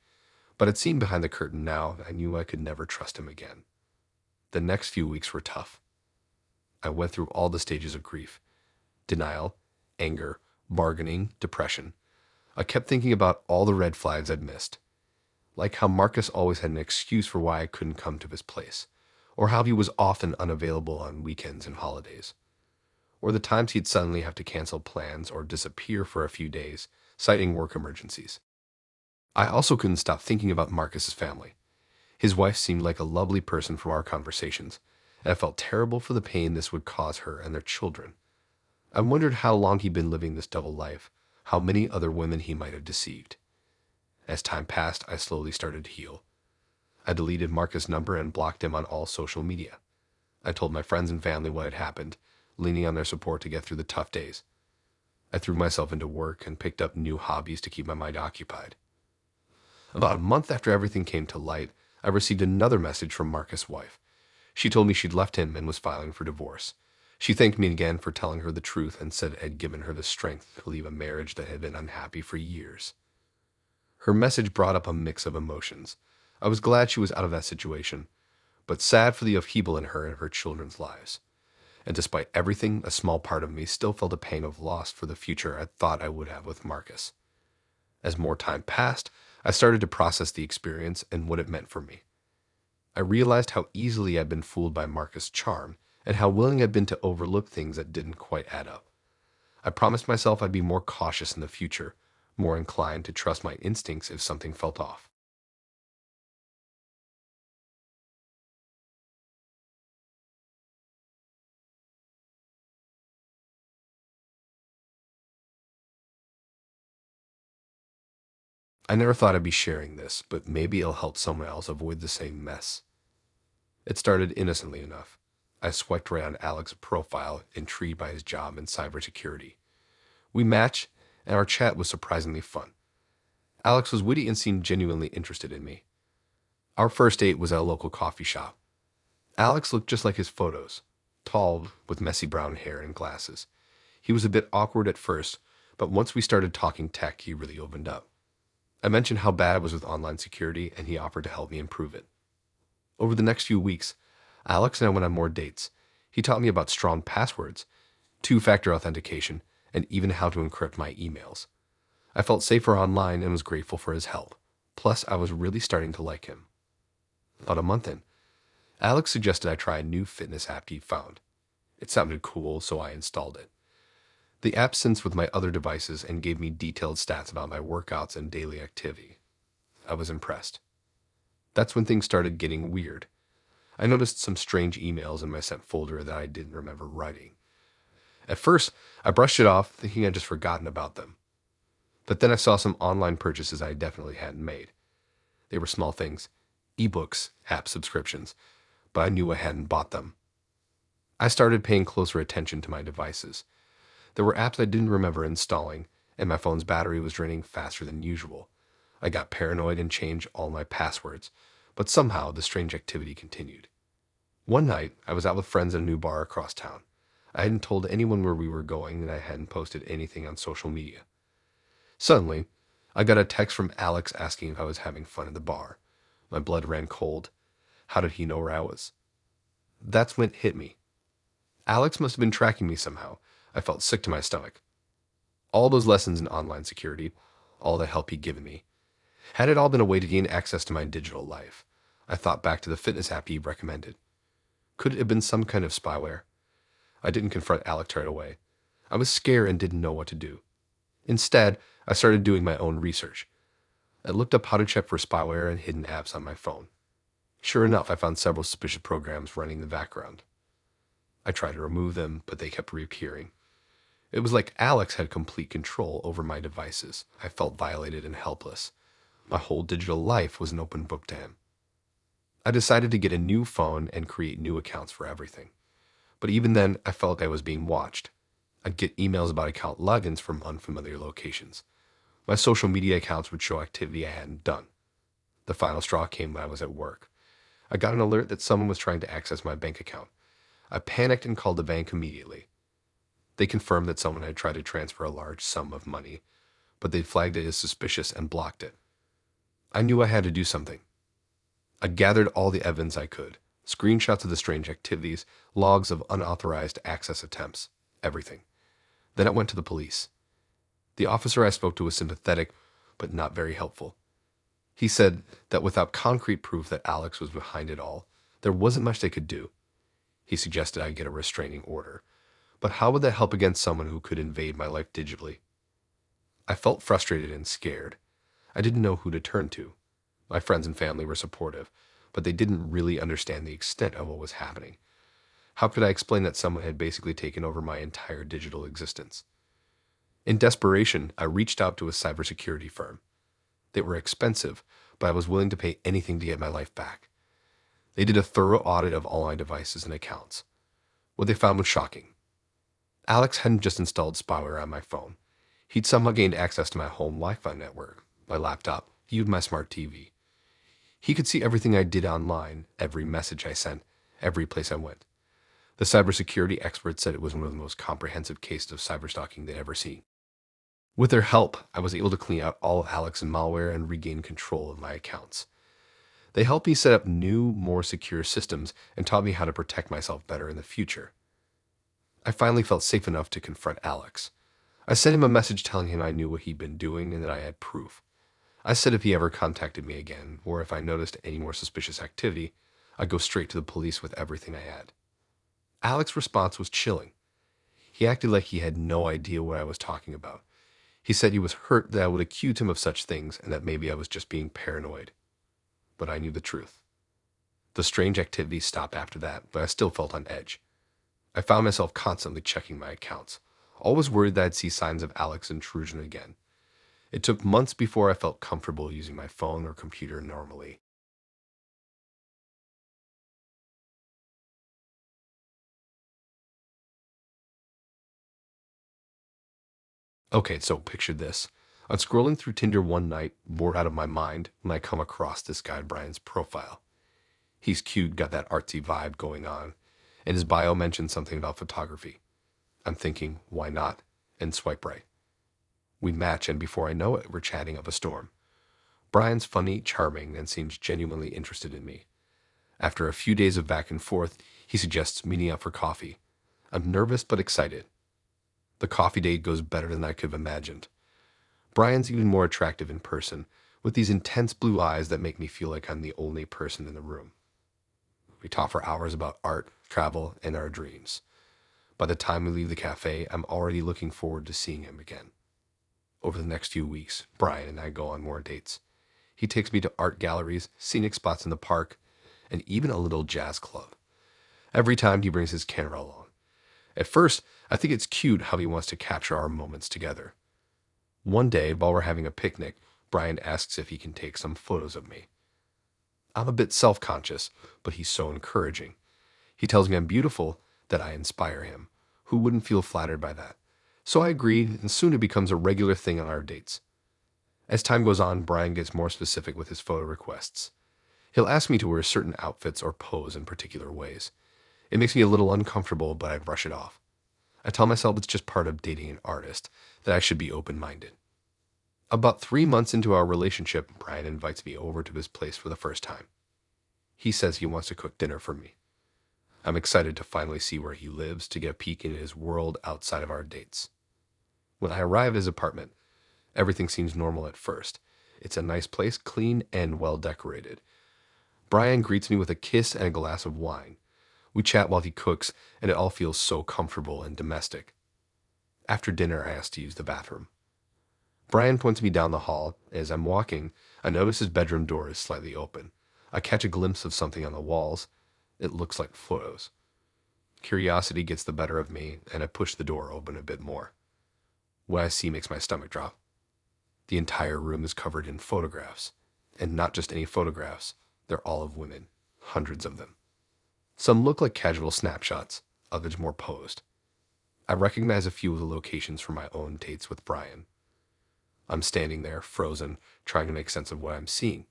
But it seemed behind the curtain now, I knew I could never trust him again. The next few weeks were tough. I went through all the stages of grief: denial, anger, bargaining, depression. I kept thinking about all the red flags I'd missed, like how Marcus always had an excuse for why I couldn't come to his place, or how he was often unavailable on weekends and holidays, or the times he'd suddenly have to cancel plans or disappear for a few days, citing work emergencies. I also couldn't stop thinking about Marcus's family. His wife seemed like a lovely person from our conversations, and I felt terrible for the pain this would cause her and their children. I wondered how long he'd been living this double life, how many other women he might have deceived. As time passed, I slowly started to heal. I deleted Marcus' number and blocked him on all social media. I told my friends and family what had happened, leaning on their support to get through the tough days. I threw myself into work and picked up new hobbies to keep my mind occupied. About a month after everything came to light, I received another message from Marcus' wife. She told me she'd left him and was filing for divorce. She thanked me again for telling her the truth and said it had given her the strength to leave a marriage that had been unhappy for years. Her message brought up a mix of emotions. I was glad she was out of that situation, but sad for the upheaval in her and her children's lives. And despite everything, a small part of me still felt a pang of loss for the future I thought I would have with Marcus. As more time passed, I started to process the experience and what it meant for me. I realized how easily I'd been fooled by Marcus' charm, and how willing I'd been to overlook things that didn't quite add up. I promised myself I'd be more cautious in the future, more inclined to trust my instincts if something felt off. I never thought I'd be sharing this, but maybe it'll help someone else avoid the same mess. It started innocently enough. I swiped right on Alex's profile, intrigued by his job in cybersecurity. We matched, and our chat was surprisingly fun. Alex was witty and seemed genuinely interested in me. Our first date was at a local coffee shop. Alex looked just like his photos, tall, with messy brown hair and glasses. He was a bit awkward at first, but once we started talking tech, he really opened up. I mentioned how bad I was with online security, and he offered to help me improve it. Over the next few weeks, Alex and I went on more dates. He taught me about strong passwords, two-factor authentication, and even how to encrypt my emails. I felt safer online and was grateful for his help. Plus, I was really starting to like him. About a month in, Alex suggested I try a new fitness app he found. It sounded cool, so I installed it. The app synced with my other devices and gave me detailed stats about my workouts and daily activity. I was impressed. That's when things started getting weird. I noticed some strange emails in my sent folder that I didn't remember writing. At first, I brushed it off, thinking I'd just forgotten about them. But then I saw some online purchases I definitely hadn't made. They were small things: ebooks, app subscriptions, but I knew I hadn't bought them. I started paying closer attention to my devices. There were apps I didn't remember installing, and my phone's battery was draining faster than usual. I got paranoid and changed all my passwords, but somehow the strange activity continued. One night, I was out with friends at a new bar across town. I hadn't told anyone where we were going, and I hadn't posted anything on social media. Suddenly, I got a text from Alex asking if I was having fun at the bar. My blood ran cold. How did he know where I was? That's when it hit me. Alex must have been tracking me somehow. I felt sick to my stomach. All those lessons in online security, all the help he'd given me, had it all been a way to gain access to my digital life? I thought back to the fitness app he recommended. Could it have been some kind of spyware? I didn't confront Alex right away. I was scared and didn't know what to do. Instead, I started doing my own research. I looked up how to check for spyware and hidden apps on my phone. Sure enough, I found several suspicious programs running in the background. I tried to remove them, but they kept reappearing. It was like Alex had complete control over my devices. I felt violated and helpless. My whole digital life was an open book to him. I decided to get a new phone and create new accounts for everything. But even then, I felt like I was being watched. I'd get emails about account logins from unfamiliar locations. My social media accounts would show activity I hadn't done. The final straw came when I was at work. I got an alert that someone was trying to access my bank account. I panicked and called the bank immediately. They confirmed that someone had tried to transfer a large sum of money, but they flagged it as suspicious and blocked it. I knew I had to do something. I gathered all the evidence I could, screenshots of the strange activities, logs of unauthorized access attempts, everything. Then I went to the police. The officer I spoke to was sympathetic, but not very helpful. He said that without concrete proof that Alex was behind it all, there wasn't much they could do. He suggested I get a restraining order. But how would that help against someone who could invade my life digitally? I felt frustrated and scared. I didn't know who to turn to. My friends and family were supportive, but they didn't really understand the extent of what was happening. How could I explain that someone had basically taken over my entire digital existence? In desperation, I reached out to a cybersecurity firm. They were expensive, but I was willing to pay anything to get my life back. They did a thorough audit of all my devices and accounts. What they found was shocking. Alex hadn't just installed spyware on my phone. He'd somehow gained access to my home Wi-Fi network, my laptop, viewed my smart TV. He could see everything I did online, every message I sent, every place I went. The cybersecurity experts said it was one of the most comprehensive cases of cyberstalking they'd ever seen. With their help, I was able to clean out all of Alex's malware and regain control of my accounts. They helped me set up new, more secure systems and taught me how to protect myself better in the future. I finally felt safe enough to confront Alex. I sent him a message telling him I knew what he'd been doing and that I had proof. I said if he ever contacted me again, or if I noticed any more suspicious activity, I'd go straight to the police with everything I had. Alex's response was chilling. He acted like he had no idea what I was talking about. He said he was hurt that I would accuse him of such things and that maybe I was just being paranoid. But I knew the truth. The strange activity stopped after that, but I still felt on edge. I found myself constantly checking my accounts, always worried that I'd see signs of Alex's intrusion again. It took months before I felt comfortable using my phone or computer normally. Okay, so picture this. I'm scrolling through Tinder one night, bored out of my mind, when I come across this guy Brian's profile. He's cute, got that artsy vibe going on, and his bio mentions something about photography. I'm thinking, why not? And swipe right. We match, and before I know it, we're chatting up a storm. Brian's funny, charming, and seems genuinely interested in me. After a few days of back and forth, he suggests meeting up for coffee. I'm nervous but excited. The coffee date goes better than I could have imagined. Brian's even more attractive in person, with these intense blue eyes that make me feel like I'm the only person in the room. We talk for hours about art, travel, and our dreams. By the time we leave the cafe, I'm already looking forward to seeing him again. Over the next few weeks, Brian and I go on more dates. He takes me to art galleries, scenic spots in the park, and even a little jazz club. Every time he brings his camera along. At first, I think it's cute how he wants to capture our moments together. One day, while we're having a picnic, Brian asks if he can take some photos of me. I'm a bit self-conscious, but he's so encouraging. He tells me I'm beautiful, that I inspire him. Who wouldn't feel flattered by that? So I agreed, and soon it becomes a regular thing on our dates. As time goes on, Brian gets more specific with his photo requests. He'll ask me to wear certain outfits or pose in particular ways. It makes me a little uncomfortable, but I brush it off. I tell myself it's just part of dating an artist, that I should be open-minded. About 3 months into our relationship, Brian invites me over to his place for the first time. He says he wants to cook dinner for me. I'm excited to finally see where he lives, to get a peek into his world outside of our dates. When I arrive at his apartment, everything seems normal at first. It's a nice place, clean and well decorated. Brian greets me with a kiss and a glass of wine. We chat while he cooks, and it all feels so comfortable and domestic. After dinner, I ask to use the bathroom. Brian points me down the hall. As I'm walking, I notice his bedroom door is slightly open. I catch a glimpse of something on the walls. It looks like photos. Curiosity gets the better of me, and I push the door open a bit more. What I see makes my stomach drop. The entire room is covered in photographs. And not just any photographs. They're all of women. Hundreds of them. Some look like casual snapshots, others more posed. I recognize a few of the locations from my own dates with Brian. I'm standing there, frozen, trying to make sense of what I'm seeing.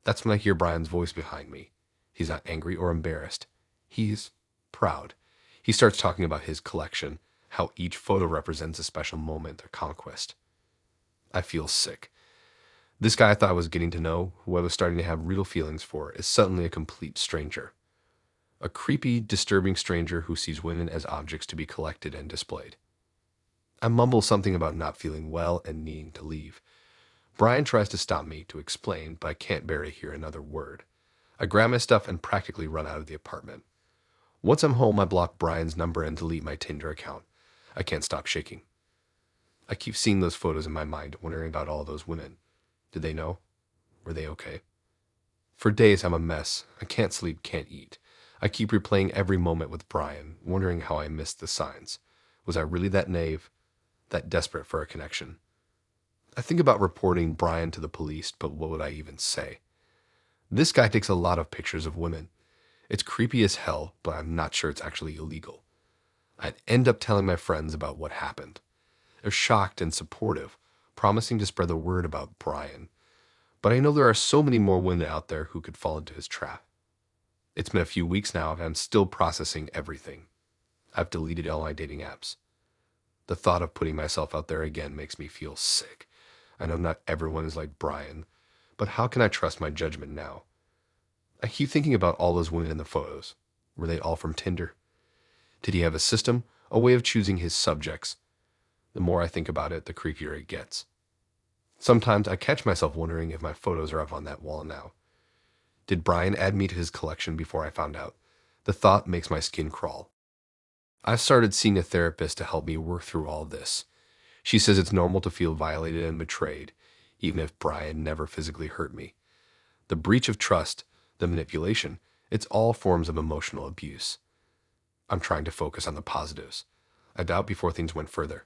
That's when I hear Brian's voice behind me. He's not angry or embarrassed. He's proud. He starts talking about his collection, how each photo represents a special moment or conquest. I feel sick. This guy I thought I was getting to know, who I was starting to have real feelings for, is suddenly a complete stranger. A creepy, disturbing stranger who sees women as objects to be collected and displayed. I mumble something about not feeling well and needing to leave. Brian tries to stop me to explain, but I can't bear to hear another word. I grab my stuff and practically run out of the apartment. Once I'm home, I block Brian's number and delete my Tinder account. I can't stop shaking. I keep seeing those photos in my mind, wondering about all those women. Did they know? Were they okay? For days, I'm a mess. I can't sleep, can't eat. I keep replaying every moment with Brian, wondering how I missed the signs. Was I really that naive, that desperate for a connection? I think about reporting Brian to the police, but what would I even say? This guy takes a lot of pictures of women. It's creepy as hell, but I'm not sure it's actually illegal. I'd end up telling my friends about what happened. They're shocked and supportive, promising to spread the word about Brian. But I know there are so many more women out there who could fall into his trap. It's been a few weeks now, and I'm still processing everything. I've deleted all my dating apps. The thought of putting myself out there again makes me feel sick. I know not everyone is like Brian, but how can I trust my judgment now? I keep thinking about all those women in the photos. Were they all from Tinder? Did he have a system, a way of choosing his subjects? The more I think about it, the creepier it gets. Sometimes I catch myself wondering if my photos are up on that wall now. Did Brian add me to his collection before I found out? The thought makes my skin crawl. I've started seeing a therapist to help me work through all this. She says it's normal to feel violated and betrayed, even if Brian never physically hurt me. The breach of trust, the manipulation, it's all forms of emotional abuse. I'm trying to focus on the positives. I doubt before things went further.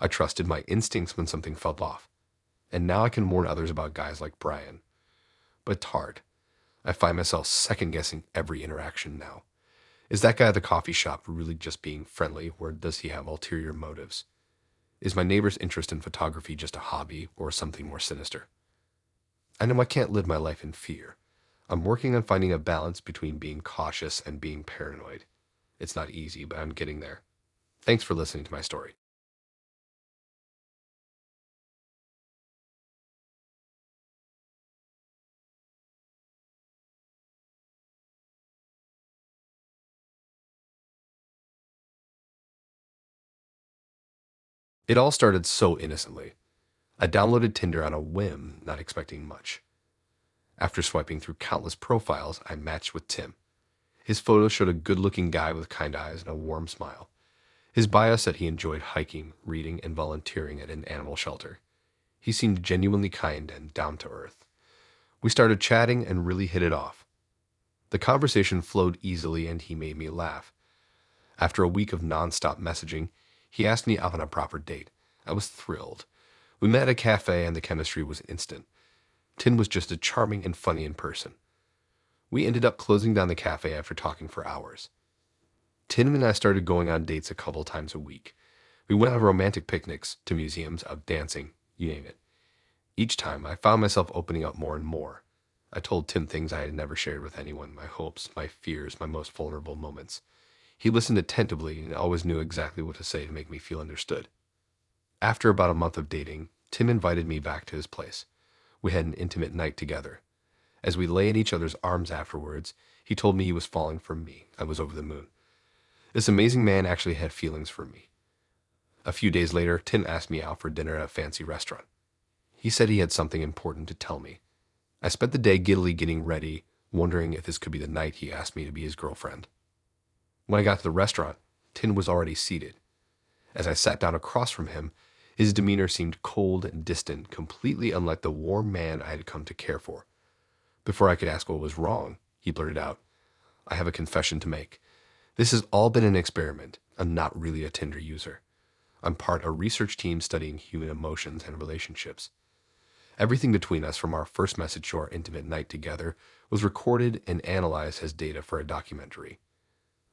I trusted my instincts when something felt off. And now I can warn others about guys like Brian. But it's hard. I find myself second-guessing every interaction now. Is that guy at the coffee shop really just being friendly, or does he have ulterior motives? Is my neighbor's interest in photography just a hobby, or something more sinister? I know I can't live my life in fear. I'm working on finding a balance between being cautious and being paranoid. It's not easy, but I'm getting there. Thanks for listening to my story. It all started so innocently. I downloaded Tinder on a whim, not expecting much. After swiping through countless profiles, I matched with Tim. His photo showed a good-looking guy with kind eyes and a warm smile. His bio said he enjoyed hiking, reading, and volunteering at an animal shelter. He seemed genuinely kind and down to earth. We started chatting and really hit it off. The conversation flowed easily and he made me laugh. After a week of nonstop messaging, he asked me out on a proper date. I was thrilled. We met at a cafe and the chemistry was instant. Tim was just as charming and funny in person. We ended up closing down the cafe after talking for hours. Tim and I started going on dates a couple times a week. We went on romantic picnics, to museums, out dancing, you name it. Each time, I found myself opening up more and more. I told Tim things I had never shared with anyone, my hopes, my fears, my most vulnerable moments. He listened attentively and always knew exactly what to say to make me feel understood. After about a month of dating, Tim invited me back to his place. We had an intimate night together. As we lay in each other's arms afterwards, he told me he was falling for me. I was over the moon. This amazing man actually had feelings for me. A few days later, Tim asked me out for dinner at a fancy restaurant. He said he had something important to tell me. I spent the day giddily getting ready, wondering if this could be the night he asked me to be his girlfriend. When I got to the restaurant, Tin was already seated. As I sat down across from him, his demeanor seemed cold and distant, completely unlike the warm man I had come to care for. Before I could ask what was wrong, he blurted out, "I have a confession to make. This has all been an experiment. I'm not really a Tinder user. I'm part of a research team studying human emotions and relationships. Everything between us from our first message to our intimate night together was recorded and analyzed as data for a documentary.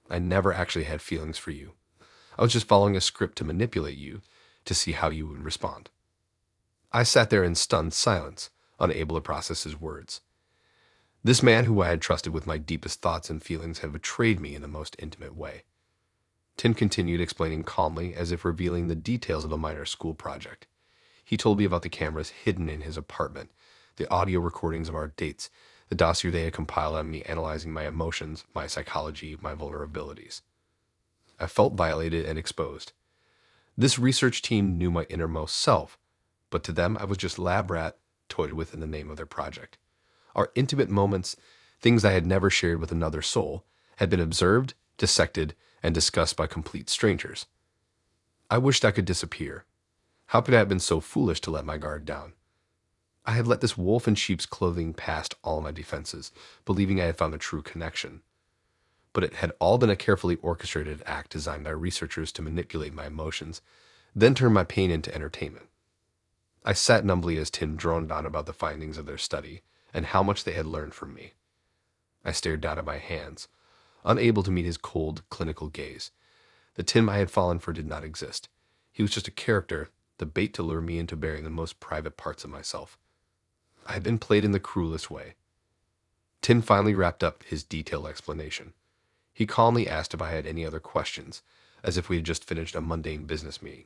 I never actually had feelings for you. I was just following a script to manipulate you to see how you would respond." I sat there in stunned silence, unable to process his words. This man who I had trusted with my deepest thoughts and feelings had betrayed me in the most intimate way. Tim continued explaining calmly, as if revealing the details of a minor school project. He told me about the cameras hidden in his apartment, the audio recordings of our dates, the dossier they had compiled on me analyzing my emotions, my psychology, my vulnerabilities. I felt violated and exposed. This research team knew my innermost self, but to them I was just lab rat toyed with in the name of their project. Our intimate moments, things I had never shared with another soul, had been observed, dissected, and discussed by complete strangers. I wished I could disappear. How could I have been so foolish to let my guard down? I had let this wolf in sheep's clothing past all my defenses, believing I had found a true connection. But it had all been a carefully orchestrated act designed by researchers to manipulate my emotions, then turn my pain into entertainment. I sat numbly as Tim droned on about the findings of their study and how much they had learned from me. I stared down at my hands, unable to meet his cold, clinical gaze. The Tim I had fallen for did not exist. He was just a character, the bait to lure me into bearing the most private parts of myself. I had been played in the cruelest way. Tim finally wrapped up his detailed explanation. He calmly asked if I had any other questions, as if we had just finished a mundane business meeting.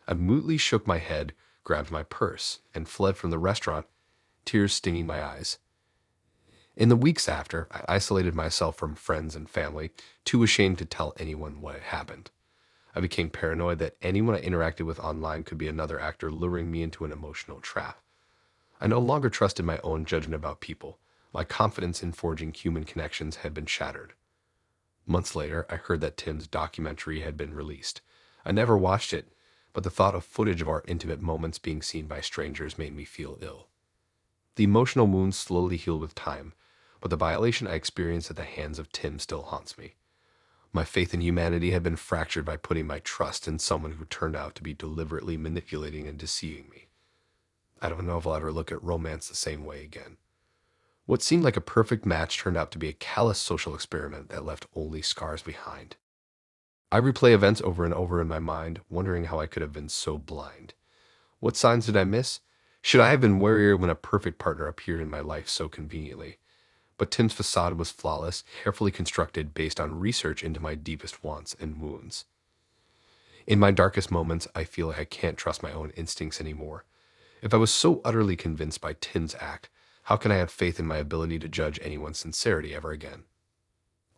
I mutely shook my head, grabbed my purse, and fled from the restaurant, tears stinging my eyes. In the weeks after, I isolated myself from friends and family, too ashamed to tell anyone what had happened. I became paranoid that anyone I interacted with online could be another actor luring me into an emotional trap. I no longer trusted my own judgment about people. My confidence in forging human connections had been shattered. Months later, I heard that Tim's documentary had been released. I never watched it, but the thought of footage of our intimate moments being seen by strangers made me feel ill. The emotional wound slowly healed with time, but the violation I experienced at the hands of Tim still haunts me. My faith in humanity had been fractured by putting my trust in someone who turned out to be deliberately manipulating and deceiving me. I don't know if I'll ever look at romance the same way again. What seemed like a perfect match turned out to be a callous social experiment that left only scars behind. I replay events over and over in my mind, wondering how I could have been so blind. What signs did I miss? Should I have been warier when a perfect partner appeared in my life so conveniently? But Tim's facade was flawless, carefully constructed based on research into my deepest wants and wounds. In my darkest moments, I feel like I can't trust my own instincts anymore. If I was so utterly convinced by Tim's act, how can I have faith in my ability to judge anyone's sincerity ever again?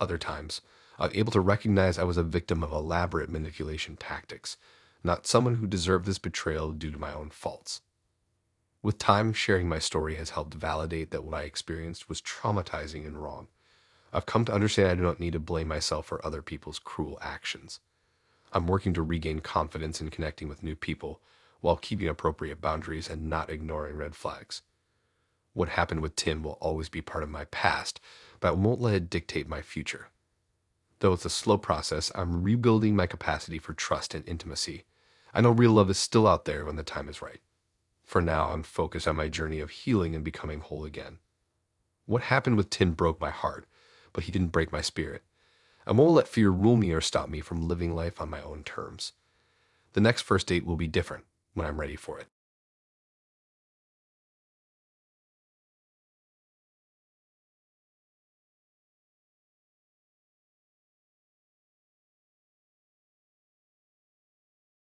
Other times, I'm able to recognize I was a victim of elaborate manipulation tactics, not someone who deserved this betrayal due to my own faults. With time, sharing my story has helped validate that what I experienced was traumatizing and wrong. I've come to understand I do not need to blame myself for other people's cruel actions. I'm working to regain confidence in connecting with new people while keeping appropriate boundaries and not ignoring red flags. What happened with Tim will always be part of my past, but I won't let it dictate my future. Though it's a slow process, I'm rebuilding my capacity for trust and intimacy. I know real love is still out there when the time is right. For now, I'm focused on my journey of healing and becoming whole again. What happened with Tim broke my heart, but he didn't break my spirit. I won't let fear rule me or stop me from living life on my own terms. The next first date will be different when I'm ready for it.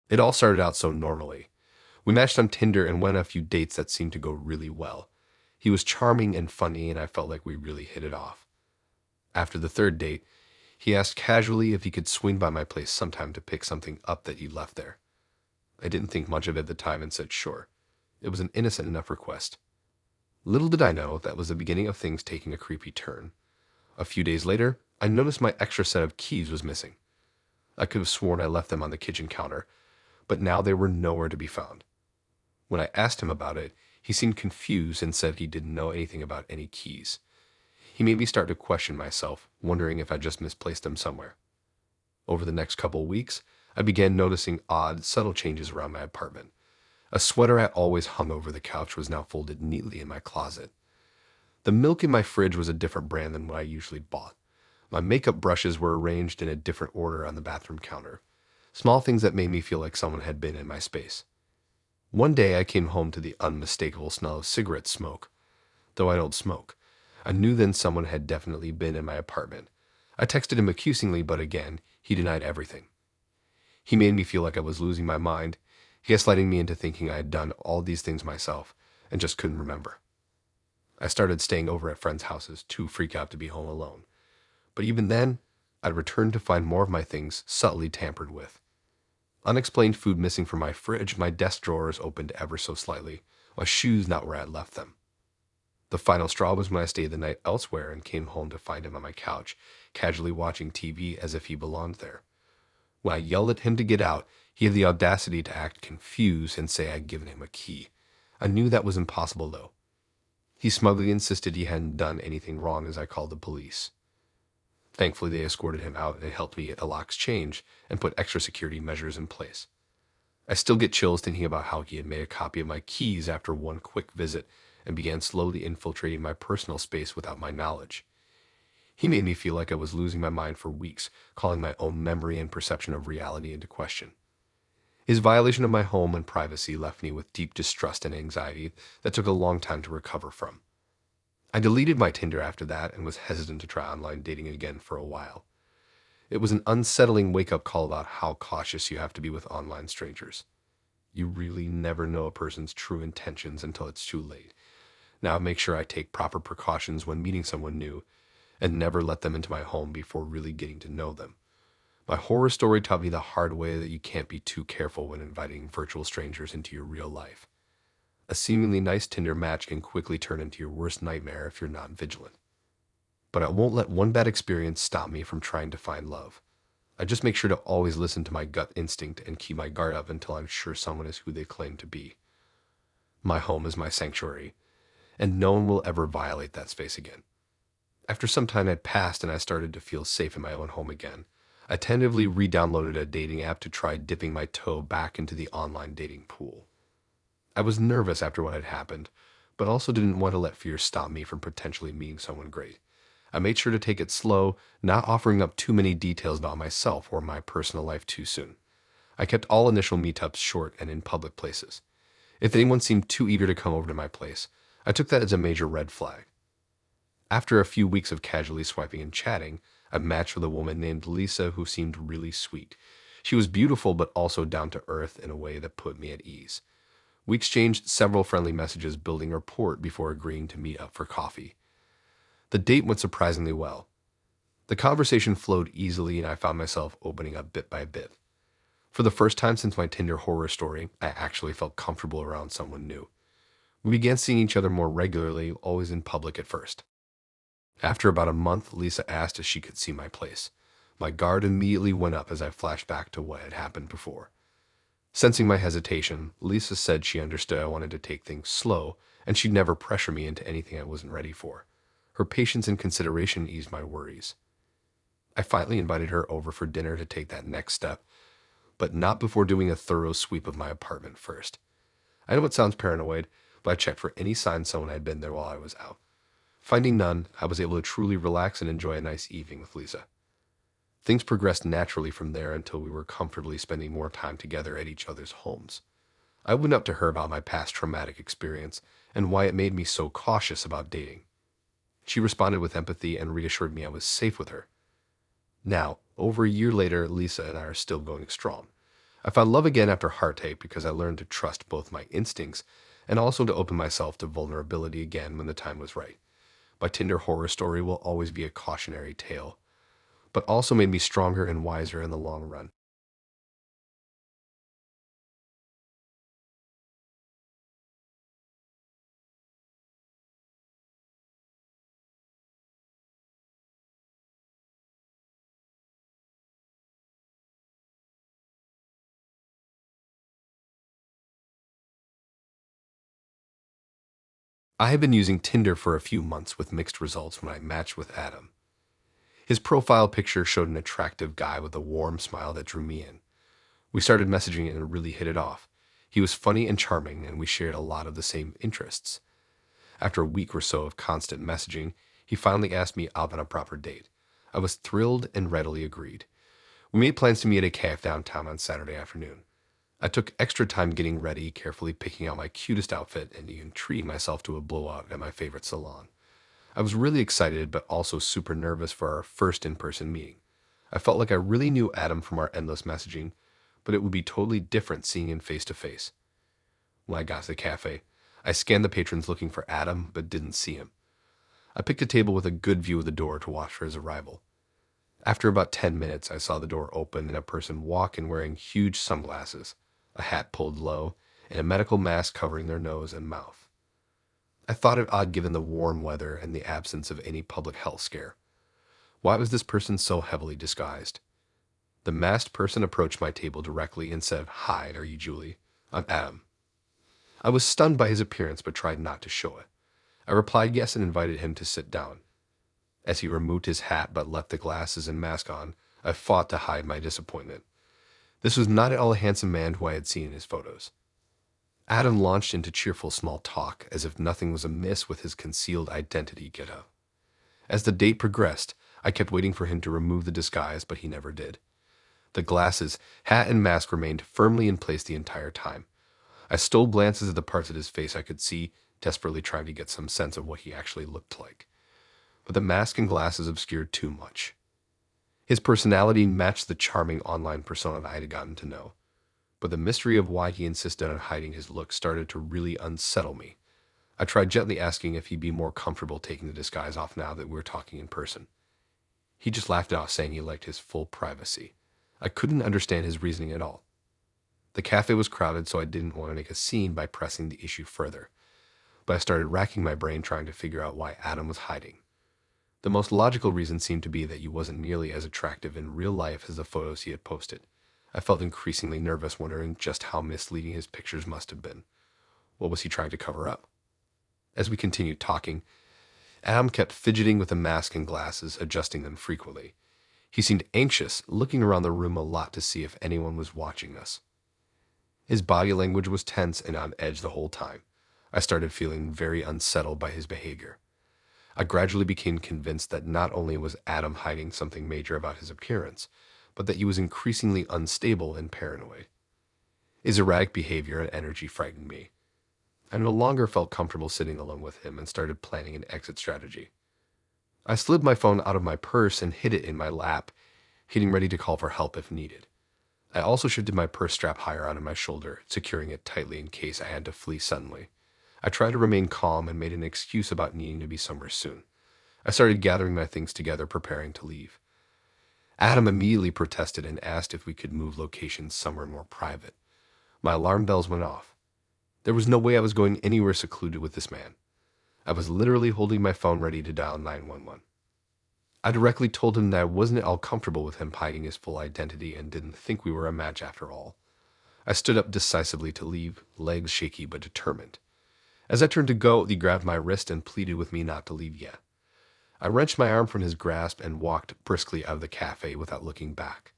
It all started out so normally. We matched on Tinder and went on a few dates that seemed to go really well. He was charming and funny, and I felt like we really hit it off. After the third date, he asked casually if he could swing by my place sometime to pick something up that he left there. I didn't think much of it at the time and said sure. It was an innocent enough request. Little did I know that was the beginning of things taking a creepy turn. A few days later, I noticed my extra set of keys was missing. I could have sworn I left them on the kitchen counter, but now they were nowhere to be found. When I asked him about it, he seemed confused and said he didn't know anything about any keys. He made me start to question myself, wondering if I just misplaced them somewhere. Over the next couple of weeks, I began noticing odd, subtle changes around my apartment. A sweater I always hung over the couch was now folded neatly in my closet. The milk in my fridge was a different brand than what I usually bought. My makeup brushes were arranged in a different order on the bathroom counter. Small things that made me feel like someone had been in my space. One day I came home to the unmistakable smell of cigarette smoke. Though I don't smoke, I knew then someone had definitely been in my apartment. I texted him accusingly, but again, he denied everything. He made me feel like I was losing my mind, gaslighting me into thinking I had done all these things myself and just couldn't remember. I started staying over at friends' houses, too freaked out to be home alone. But even then, I'd return to find more of my things subtly tampered with. Unexplained food missing from my fridge, my desk drawers opened ever so slightly, my shoes not where I'd left them. The final straw was when I stayed the night elsewhere and came home to find him on my couch, casually watching TV as if he belonged there. When I yelled at him to get out, he had the audacity to act confused and say I'd given him a key. I knew that was impossible, though. He smugly insisted he hadn't done anything wrong as I called the police. Thankfully, they escorted him out and helped me get the locks changed and put extra security measures in place. I still get chills thinking about how he had made a copy of my keys after one quick visit and began slowly infiltrating my personal space without my knowledge. He made me feel like I was losing my mind for weeks, calling my own memory and perception of reality into question. His violation of my home and privacy left me with deep distrust and anxiety that took a long time to recover from. I deleted my Tinder after that and was hesitant to try online dating again for a while. It was an unsettling wake-up call about how cautious you have to be with online strangers. You really never know a person's true intentions until it's too late. Now I make sure I take proper precautions when meeting someone new and never let them into my home before really getting to know them. My horror story taught me the hard way that you can't be too careful when inviting virtual strangers into your real life. A seemingly nice Tinder match can quickly turn into your worst nightmare if you're not vigilant. But I won't let one bad experience stop me from trying to find love. I just make sure to always listen to my gut instinct and keep my guard up until I'm sure someone is who they claim to be. My home is my sanctuary, and no one will ever violate that space again. After some time had passed and I started to feel safe in my own home again, I tentatively re-downloaded a dating app to try dipping my toe back into the online dating pool. I was nervous after what had happened, but also didn't want to let fear stop me from potentially meeting someone great. I made sure to take it slow, not offering up too many details about myself or my personal life too soon. I kept all initial meetups short and in public places. If anyone seemed too eager to come over to my place, I took that as a major red flag. After a few weeks of casually swiping and chatting, I matched with a woman named Lisa who seemed really sweet. She was beautiful but also down to earth in a way that put me at ease. We exchanged several friendly messages building rapport before agreeing to meet up for coffee. The date went surprisingly well. The conversation flowed easily and I found myself opening up bit by bit. For the first time since my Tinder horror story, I actually felt comfortable around someone new. We began seeing each other more regularly, always in public at first. After about a month, Lisa asked if she could see my place. My guard immediately went up as I flashed back to what had happened before. Sensing my hesitation, Lisa said she understood I wanted to take things slow, and she'd never pressure me into anything I wasn't ready for. Her patience and consideration eased my worries. I finally invited her over for dinner to take that next step, but not before doing a thorough sweep of my apartment first. I know it sounds paranoid, but I checked for any signs someone had been there while I was out. Finding none, I was able to truly relax and enjoy a nice evening with Lisa. Things progressed naturally from there until we were comfortably spending more time together at each other's homes. I went up to her about my past traumatic experience and why it made me so cautious about dating. She responded with empathy and reassured me I was safe with her. Now, over a year later, Lisa and I are still going strong. I found love again after heartache because I learned to trust both my instincts and also to open myself to vulnerability again when the time was right. My Tinder horror story will always be a cautionary tale, but also made me stronger and wiser in the long run. I had been using Tinder for a few months with mixed results when I matched with Adam. His profile picture showed an attractive guy with a warm smile that drew me in. We started messaging and really hit it off. He was funny and charming, and we shared a lot of the same interests. After a week or so of constant messaging, he finally asked me out on a proper date. I was thrilled and readily agreed. We made plans to meet at a cafe downtown on Saturday afternoon. I took extra time getting ready, carefully picking out my cutest outfit, and even treating myself to a blowout at my favorite salon. I was really excited, but also super nervous for our first in person meeting. I felt like I really knew Adam from our endless messaging, but it would be totally different seeing him face to face. When I got to the cafe, I scanned the patrons looking for Adam, but didn't see him. I picked a table with a good view of the door to watch for his arrival. After about 10 minutes, I saw the door open and a person walk in wearing huge sunglasses, a hat pulled low, and a medical mask covering their nose and mouth. I thought it odd given the warm weather and the absence of any public health scare. Why was this person so heavily disguised? The masked person approached my table directly and said, "Hi, are you Julie? I'm Adam." I was stunned by his appearance but tried not to show it. I replied yes and invited him to sit down. As he removed his hat but left the glasses and mask on, I fought to hide my disappointment. This was not at all a handsome man who I had seen in his photos. Adam launched into cheerful small talk as if nothing was amiss with his concealed identity getup. As the date progressed, I kept waiting for him to remove the disguise, but he never did. The glasses, hat, and mask remained firmly in place the entire time. I stole glances at the parts of his face I could see, desperately trying to get some sense of what he actually looked like. But the mask and glasses obscured too much. His personality matched the charming online persona I had gotten to know, but the mystery of why he insisted on hiding his look started to really unsettle me. I tried gently asking if he'd be more comfortable taking the disguise off now that we were talking in person. He just laughed it off, saying he liked his full privacy. I couldn't understand his reasoning at all. The cafe was crowded, so I didn't want to make a scene by pressing the issue further, but I started racking my brain trying to figure out why Adam was hiding. The most logical reason seemed to be that he wasn't nearly as attractive in real life as the photos he had posted. I felt increasingly nervous, wondering just how misleading his pictures must have been. What was he trying to cover up? As we continued talking, Adam kept fidgeting with the mask and glasses, adjusting them frequently. He seemed anxious, looking around the room a lot to see if anyone was watching us. His body language was tense and on edge the whole time. I started feeling very unsettled by his behavior. I gradually became convinced that not only was Adam hiding something major about his appearance, but that he was increasingly unstable and paranoid. His erratic behavior and energy frightened me. I no longer felt comfortable sitting alone with him and started planning an exit strategy. I slid my phone out of my purse and hid it in my lap, getting ready to call for help if needed. I also shifted my purse strap higher onto my shoulder, securing it tightly in case I had to flee suddenly. I tried to remain calm and made an excuse about needing to be somewhere soon. I started gathering my things together, preparing to leave. Adam immediately protested and asked if we could move locations somewhere more private. My alarm bells went off. There was no way I was going anywhere secluded with this man. I was literally holding my phone ready to dial 911. I directly told him that I wasn't at all comfortable with him hiding his full identity and didn't think we were a match after all. I stood up decisively to leave, legs shaky but determined. As I turned to go, he grabbed my wrist and pleaded with me not to leave yet. I wrenched my arm from his grasp and walked briskly out of the cafe without looking back.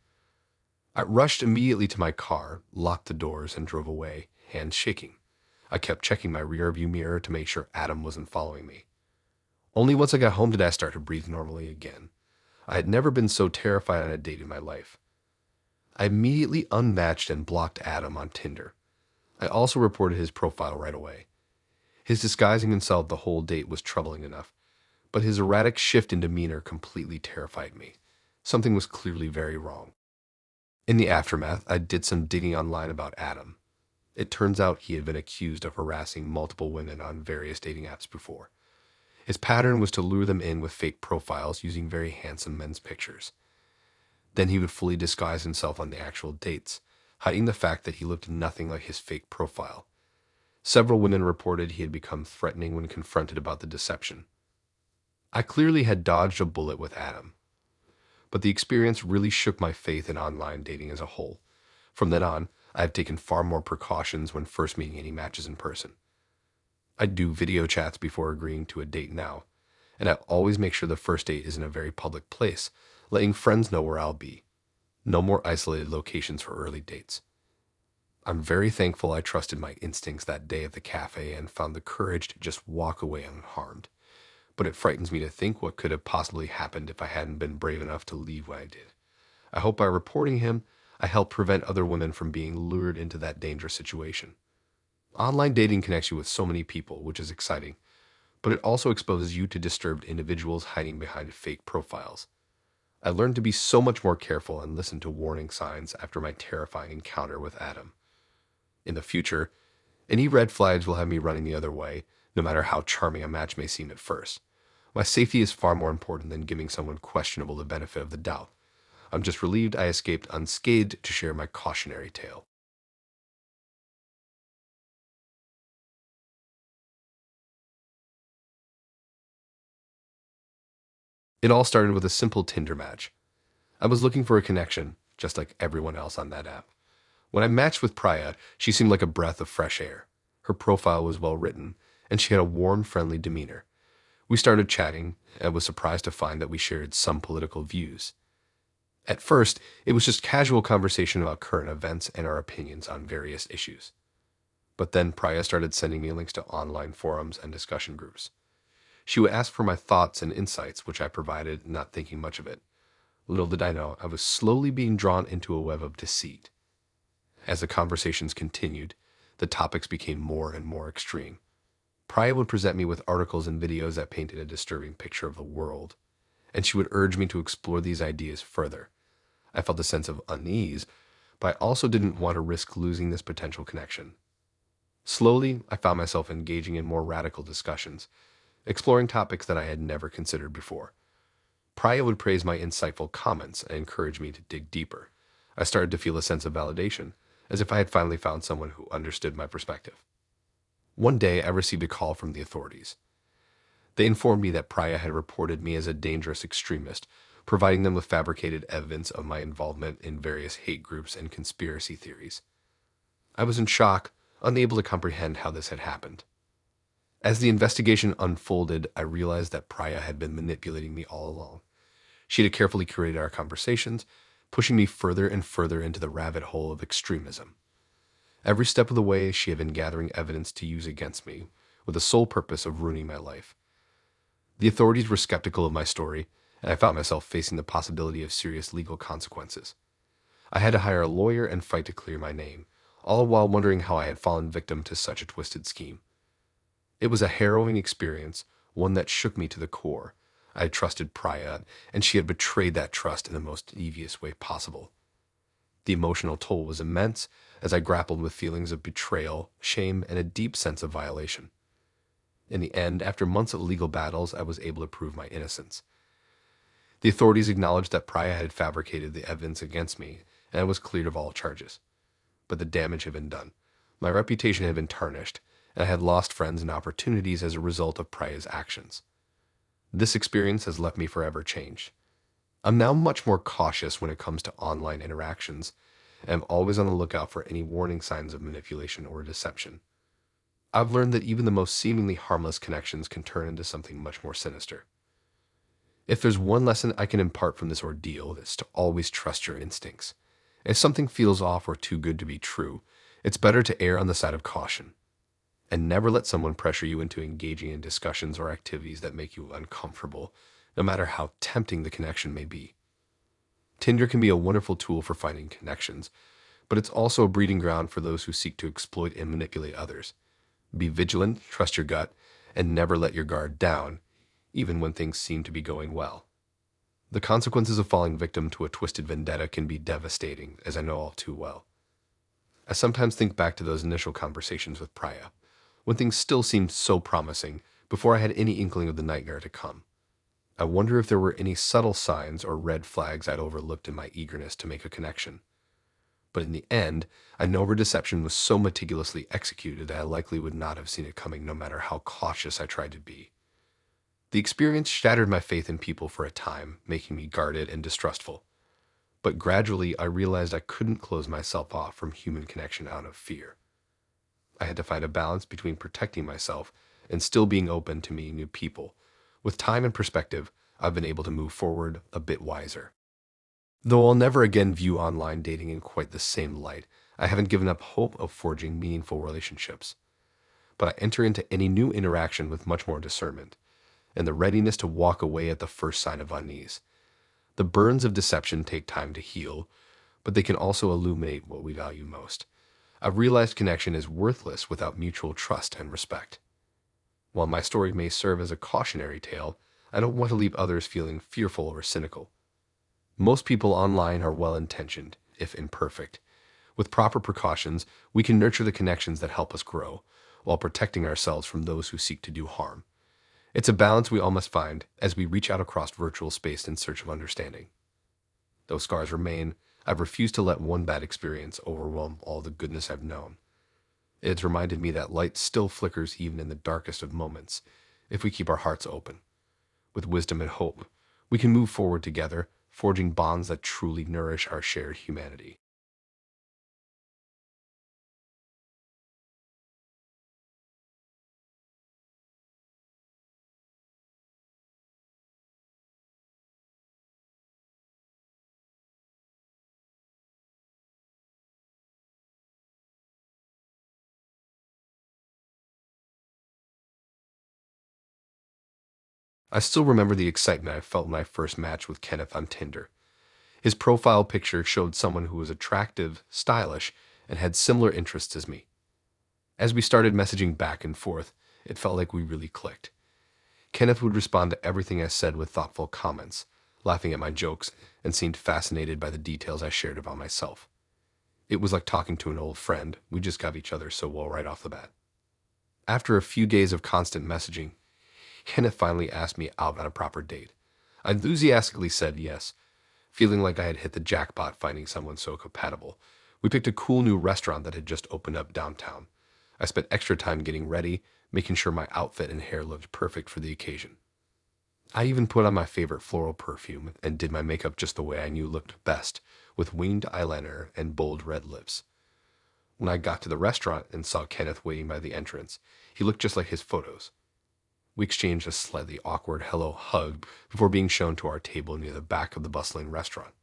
I rushed immediately to my car, locked the doors, and drove away, hands shaking. I kept checking my rearview mirror to make sure Adam wasn't following me. Only once I got home did I start to breathe normally again. I had never been so terrified on a date in my life. I immediately unmatched and blocked Adam on Tinder. I also reported his profile right away. His disguising himself the whole date was troubling enough, but his erratic shift in demeanor completely terrified me. Something was clearly very wrong. In the aftermath, I did some digging online about Adam. It turns out he had been accused of harassing multiple women on various dating apps before. His pattern was to lure them in with fake profiles using very handsome men's pictures. Then he would fully disguise himself on the actual dates, hiding the fact that he looked nothing like his fake profile. Several women reported he had become threatening when confronted about the deception. I clearly had dodged a bullet with Adam, but the experience really shook my faith in online dating as a whole. From then on, I have taken far more precautions when first meeting any matches in person. I do video chats before agreeing to a date now, and I always make sure the first date is in a very public place, letting friends know where I'll be. No more isolated locations for early dates. I'm very thankful I trusted my instincts that day at the cafe and found the courage to just walk away unharmed. But it frightens me to think what could have possibly happened if I hadn't been brave enough to leave when I did. I hope by reporting him, I helped prevent other women from being lured into that dangerous situation. Online dating connects you with so many people, which is exciting, but it also exposes you to disturbed individuals hiding behind fake profiles. I learned to be so much more careful and listen to warning signs after my terrifying encounter with Adam. In the future, any red flags will have me running the other way, no matter how charming a match may seem at first. My safety is far more important than giving someone questionable the benefit of the doubt. I'm just relieved I escaped unscathed to share my cautionary tale. It all started with a simple Tinder match. I was looking for a connection, just like everyone else on that app. When I matched with Priya, she seemed like a breath of fresh air. Her profile was well written, and she had a warm, friendly demeanor. We started chatting, and was surprised to find that we shared some political views. At first, it was just casual conversation about current events and our opinions on various issues. But then Priya started sending me links to online forums and discussion groups. She would ask for my thoughts and insights, which I provided, not thinking much of it. Little did I know, I was slowly being drawn into a web of deceit. As the conversations continued, the topics became more and more extreme. Priya would present me with articles and videos that painted a disturbing picture of the world, and she would urge me to explore these ideas further. I felt a sense of unease, but I also didn't want to risk losing this potential connection. Slowly, I found myself engaging in more radical discussions, exploring topics that I had never considered before. Priya would praise my insightful comments and encourage me to dig deeper. I started to feel a sense of validation, as if I had finally found someone who understood my perspective. One day, I received a call from the authorities. They informed me that Priya had reported me as a dangerous extremist, providing them with fabricated evidence of my involvement in various hate groups and conspiracy theories. I was in shock, unable to comprehend how this had happened. As the investigation unfolded, I realized that Priya had been manipulating me all along. She had carefully curated our conversations, pushing me further and further into the rabbit hole of extremism. Every step of the way, she had been gathering evidence to use against me, with the sole purpose of ruining my life. The authorities were skeptical of my story, and I found myself facing the possibility of serious legal consequences. I had to hire a lawyer and fight to clear my name, all while wondering how I had fallen victim to such a twisted scheme. It was a harrowing experience, one that shook me to the core. I had trusted Priya, and she had betrayed that trust in the most devious way possible. The emotional toll was immense as I grappled with feelings of betrayal, shame, and a deep sense of violation. In the end, after months of legal battles, I was able to prove my innocence. The authorities acknowledged that Priya had fabricated the evidence against me, and I was cleared of all charges. But the damage had been done. My reputation had been tarnished, and I had lost friends and opportunities as a result of Priya's actions. This experience has left me forever changed. I'm now much more cautious when it comes to online interactions, and I'm always on the lookout for any warning signs of manipulation or deception. I've learned that even the most seemingly harmless connections can turn into something much more sinister. If there's one lesson I can impart from this ordeal, it's to always trust your instincts. If something feels off or too good to be true, it's better to err on the side of caution. And never let someone pressure you into engaging in discussions or activities that make you uncomfortable, no matter how tempting the connection may be. Tinder can be a wonderful tool for finding connections, but it's also a breeding ground for those who seek to exploit and manipulate others. Be vigilant, trust your gut, and never let your guard down, even when things seem to be going well. The consequences of falling victim to a twisted vendetta can be devastating, as I know all too well. I sometimes think back to those initial conversations with Priya, when things still seemed so promising, before I had any inkling of the nightmare to come. I wonder if there were any subtle signs or red flags I'd overlooked in my eagerness to make a connection. But in the end, I know her deception was so meticulously executed that I likely would not have seen it coming no matter how cautious I tried to be. The experience shattered my faith in people for a time, making me guarded and distrustful. But gradually, I realized I couldn't close myself off from human connection out of fear. I had to find a balance between protecting myself and still being open to meeting new people. With time and perspective, I've been able to move forward a bit wiser. Though I'll never again view online dating in quite the same light, I haven't given up hope of forging meaningful relationships. But I enter into any new interaction with much more discernment and the readiness to walk away at the first sign of unease. The burns of deception take time to heal, but they can also illuminate what we value most. I've realized connection is worthless without mutual trust and respect. While my story may serve as a cautionary tale, I don't want to leave others feeling fearful or cynical. Most people online are well-intentioned, if imperfect. With proper precautions, we can nurture the connections that help us grow, while protecting ourselves from those who seek to do harm. It's a balance we all must find as we reach out across virtual space in search of understanding. Though scars remain, I've refused to let one bad experience overwhelm all the goodness I've known. It's reminded me that light still flickers even in the darkest of moments, if we keep our hearts open. With wisdom and hope, we can move forward together, forging bonds that truly nourish our shared humanity. I still remember the excitement I felt when I first matched with Kenneth on Tinder. His profile picture showed someone who was attractive, stylish, and had similar interests as me. As we started messaging back and forth, it felt like we really clicked. Kenneth would respond to everything I said with thoughtful comments, laughing at my jokes, and seemed fascinated by the details I shared about myself. It was like talking to an old friend. We just got each other so well right off the bat. After a few days of constant messaging, Kenneth finally asked me out on a proper date. I enthusiastically said yes, feeling like I had hit the jackpot finding someone so compatible. We picked a cool new restaurant that had just opened up downtown. I spent extra time getting ready, making sure my outfit and hair looked perfect for the occasion. I even put on my favorite floral perfume and did my makeup just the way I knew looked best, with winged eyeliner and bold red lips. When I got to the restaurant and saw Kenneth waiting by the entrance, he looked just like his photos. We exchanged a slightly awkward hello hug before being shown to our table near the back of the bustling restaurant.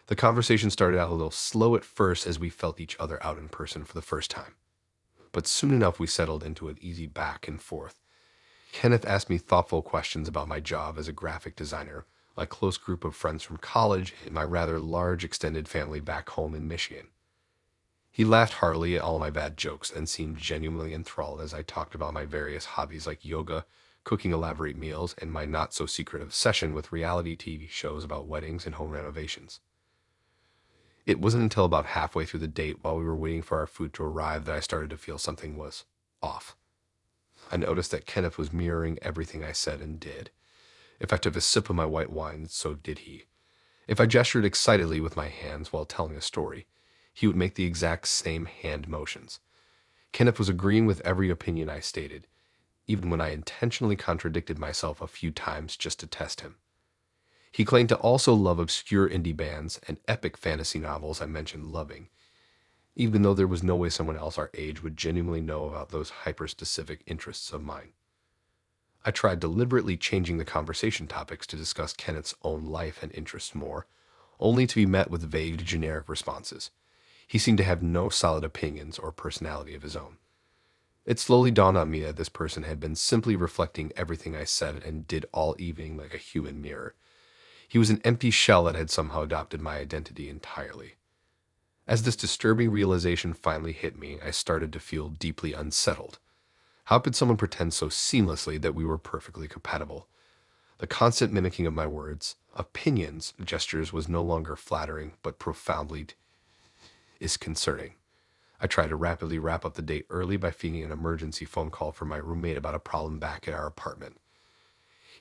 The conversation started out a little slow at first as we felt each other out in person for the first time. But soon enough we settled into an easy back and forth. Kenneth asked me thoughtful questions about my job as a graphic designer, my close group of friends from college, and my rather large extended family back home in Michigan. He laughed heartily at all my bad jokes and seemed genuinely enthralled as I talked about my various hobbies like yoga, cooking elaborate meals, and my not-so-secret obsession with reality TV shows about weddings and home renovations. It wasn't until about halfway through the date while we were waiting for our food to arrive that I started to feel something was off. I noticed that Kenneth was mirroring everything I said and did. If I took a sip of my white wine, so did he. If I gestured excitedly with my hands while telling a story, he would make the exact same hand motions. Kenneth was agreeing with every opinion I stated, even when I intentionally contradicted myself a few times just to test him. He claimed to also love obscure indie bands and epic fantasy novels I mentioned loving, even though there was no way someone else our age would genuinely know about those hyper-specific interests of mine. I tried deliberately changing the conversation topics to discuss Kenneth's own life and interests more, only to be met with vague, generic responses. He seemed to have no solid opinions or personality of his own. It slowly dawned on me that this person had been simply reflecting everything I said and did all evening like a human mirror. He was an empty shell that had somehow adopted my identity entirely. As this disturbing realization finally hit me, I started to feel deeply unsettled. How could someone pretend so seamlessly that we were perfectly compatible? The constant mimicking of my words, opinions gestures was no longer flattering, but profoundly disconcerting. I tried to rapidly wrap up the date early by feeding an emergency phone call from my roommate about a problem back at our apartment.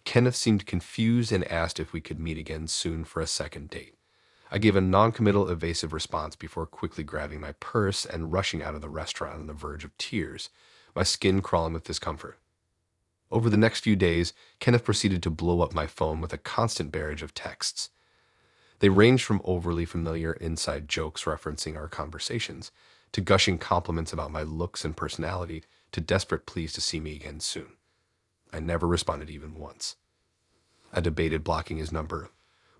Kenneth seemed confused and asked if we could meet again soon for a second date. I gave a non-committal, evasive response before quickly grabbing my purse and rushing out of the restaurant on the verge of tears, my skin crawling with discomfort. Over the next few days, Kenneth proceeded to blow up my phone with a constant barrage of texts. They ranged from overly familiar inside jokes referencing our conversations, to gushing compliments about my looks and personality, to desperate pleas to see me again soon. I never responded even once. I debated blocking his number,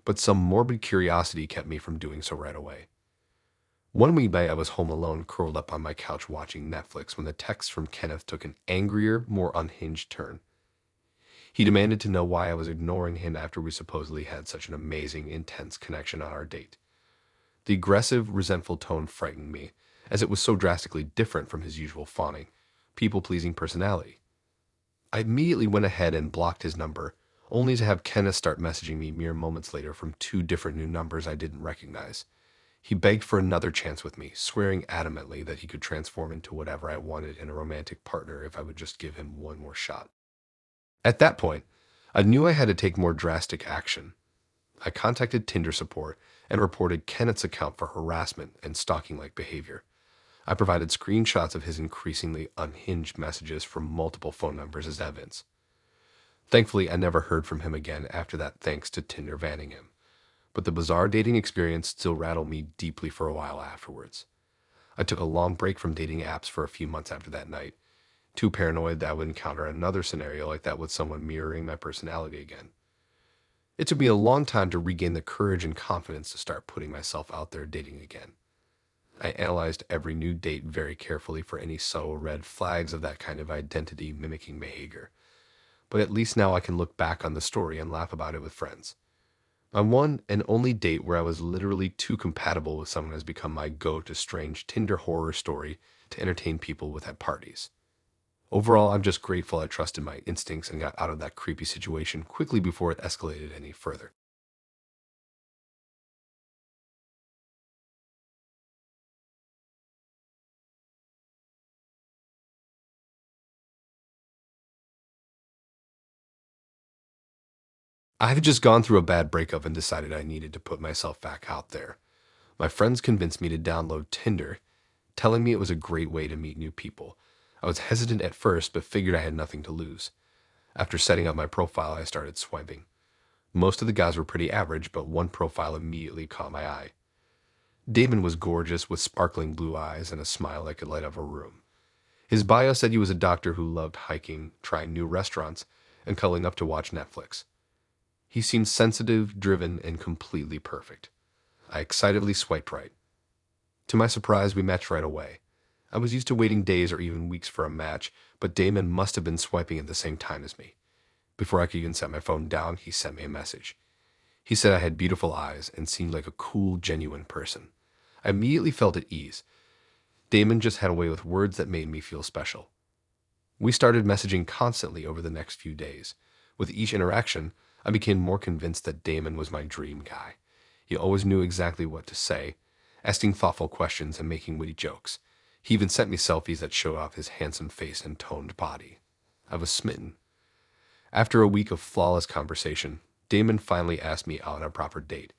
but some morbid curiosity kept me from doing so right away. One weeknight I was home alone, curled up on my couch watching Netflix, when the text from Kenneth took an angrier, more unhinged turn. He demanded to know why I was ignoring him after we supposedly had such an amazing, intense connection on our date. The aggressive, resentful tone frightened me, as it was so drastically different from his usual fawning, people-pleasing personality. I immediately went ahead and blocked his number, only to have Kenneth start messaging me mere moments later from 2 different new numbers I didn't recognize. He begged for another chance with me, swearing adamantly that he could transform into whatever I wanted in a romantic partner if I would just give him one more shot. At that point, I knew I had to take more drastic action. I contacted Tinder support and reported Kenneth's account for harassment and stalking-like behavior. I provided screenshots of his increasingly unhinged messages from multiple phone numbers as evidence. Thankfully, I never heard from him again after that, thanks to Tinder vanning him. But the bizarre dating experience still rattled me deeply for a while afterwards. I took a long break from dating apps for a few months after that night, too paranoid that I would encounter another scenario like that with someone mirroring my personality again. It took me a long time to regain the courage and confidence to start putting myself out there dating again. I analyzed every new date very carefully for any subtle red flags of that kind of identity mimicking behavior. But at least now I can look back on the story and laugh about it with friends. My one and only date where I was literally too compatible with someone has become my go-to strange Tinder horror story to entertain people with at parties. Overall, I'm just grateful I trusted my instincts and got out of that creepy situation quickly before it escalated any further. I've just gone through a bad breakup and decided I needed to put myself back out there. My friends convinced me to download Tinder, telling me it was a great way to meet new people. I was hesitant at first, but figured I had nothing to lose. After setting up my profile, I started swiping. Most of the guys were pretty average, but one profile immediately caught my eye. Damon was gorgeous with sparkling blue eyes and a smile that could light up a room. His bio said he was a doctor who loved hiking, trying new restaurants, and cuddling up to watch Netflix. He seemed sensitive, driven, and completely perfect. I excitedly swiped right. To my surprise, we matched right away. I was used to waiting days or even weeks for a match, but Damon must have been swiping at the same time as me. Before I could even set my phone down, he sent me a message. He said I had beautiful eyes and seemed like a cool, genuine person. I immediately felt at ease. Damon just had a way with words that made me feel special. We started messaging constantly over the next few days. With each interaction, I became more convinced that Damon was my dream guy. He always knew exactly what to say, asking thoughtful questions and making witty jokes. He even sent me selfies that showed off his handsome face and toned body. I was smitten. After a week of flawless conversation, Damon finally asked me out on a proper date.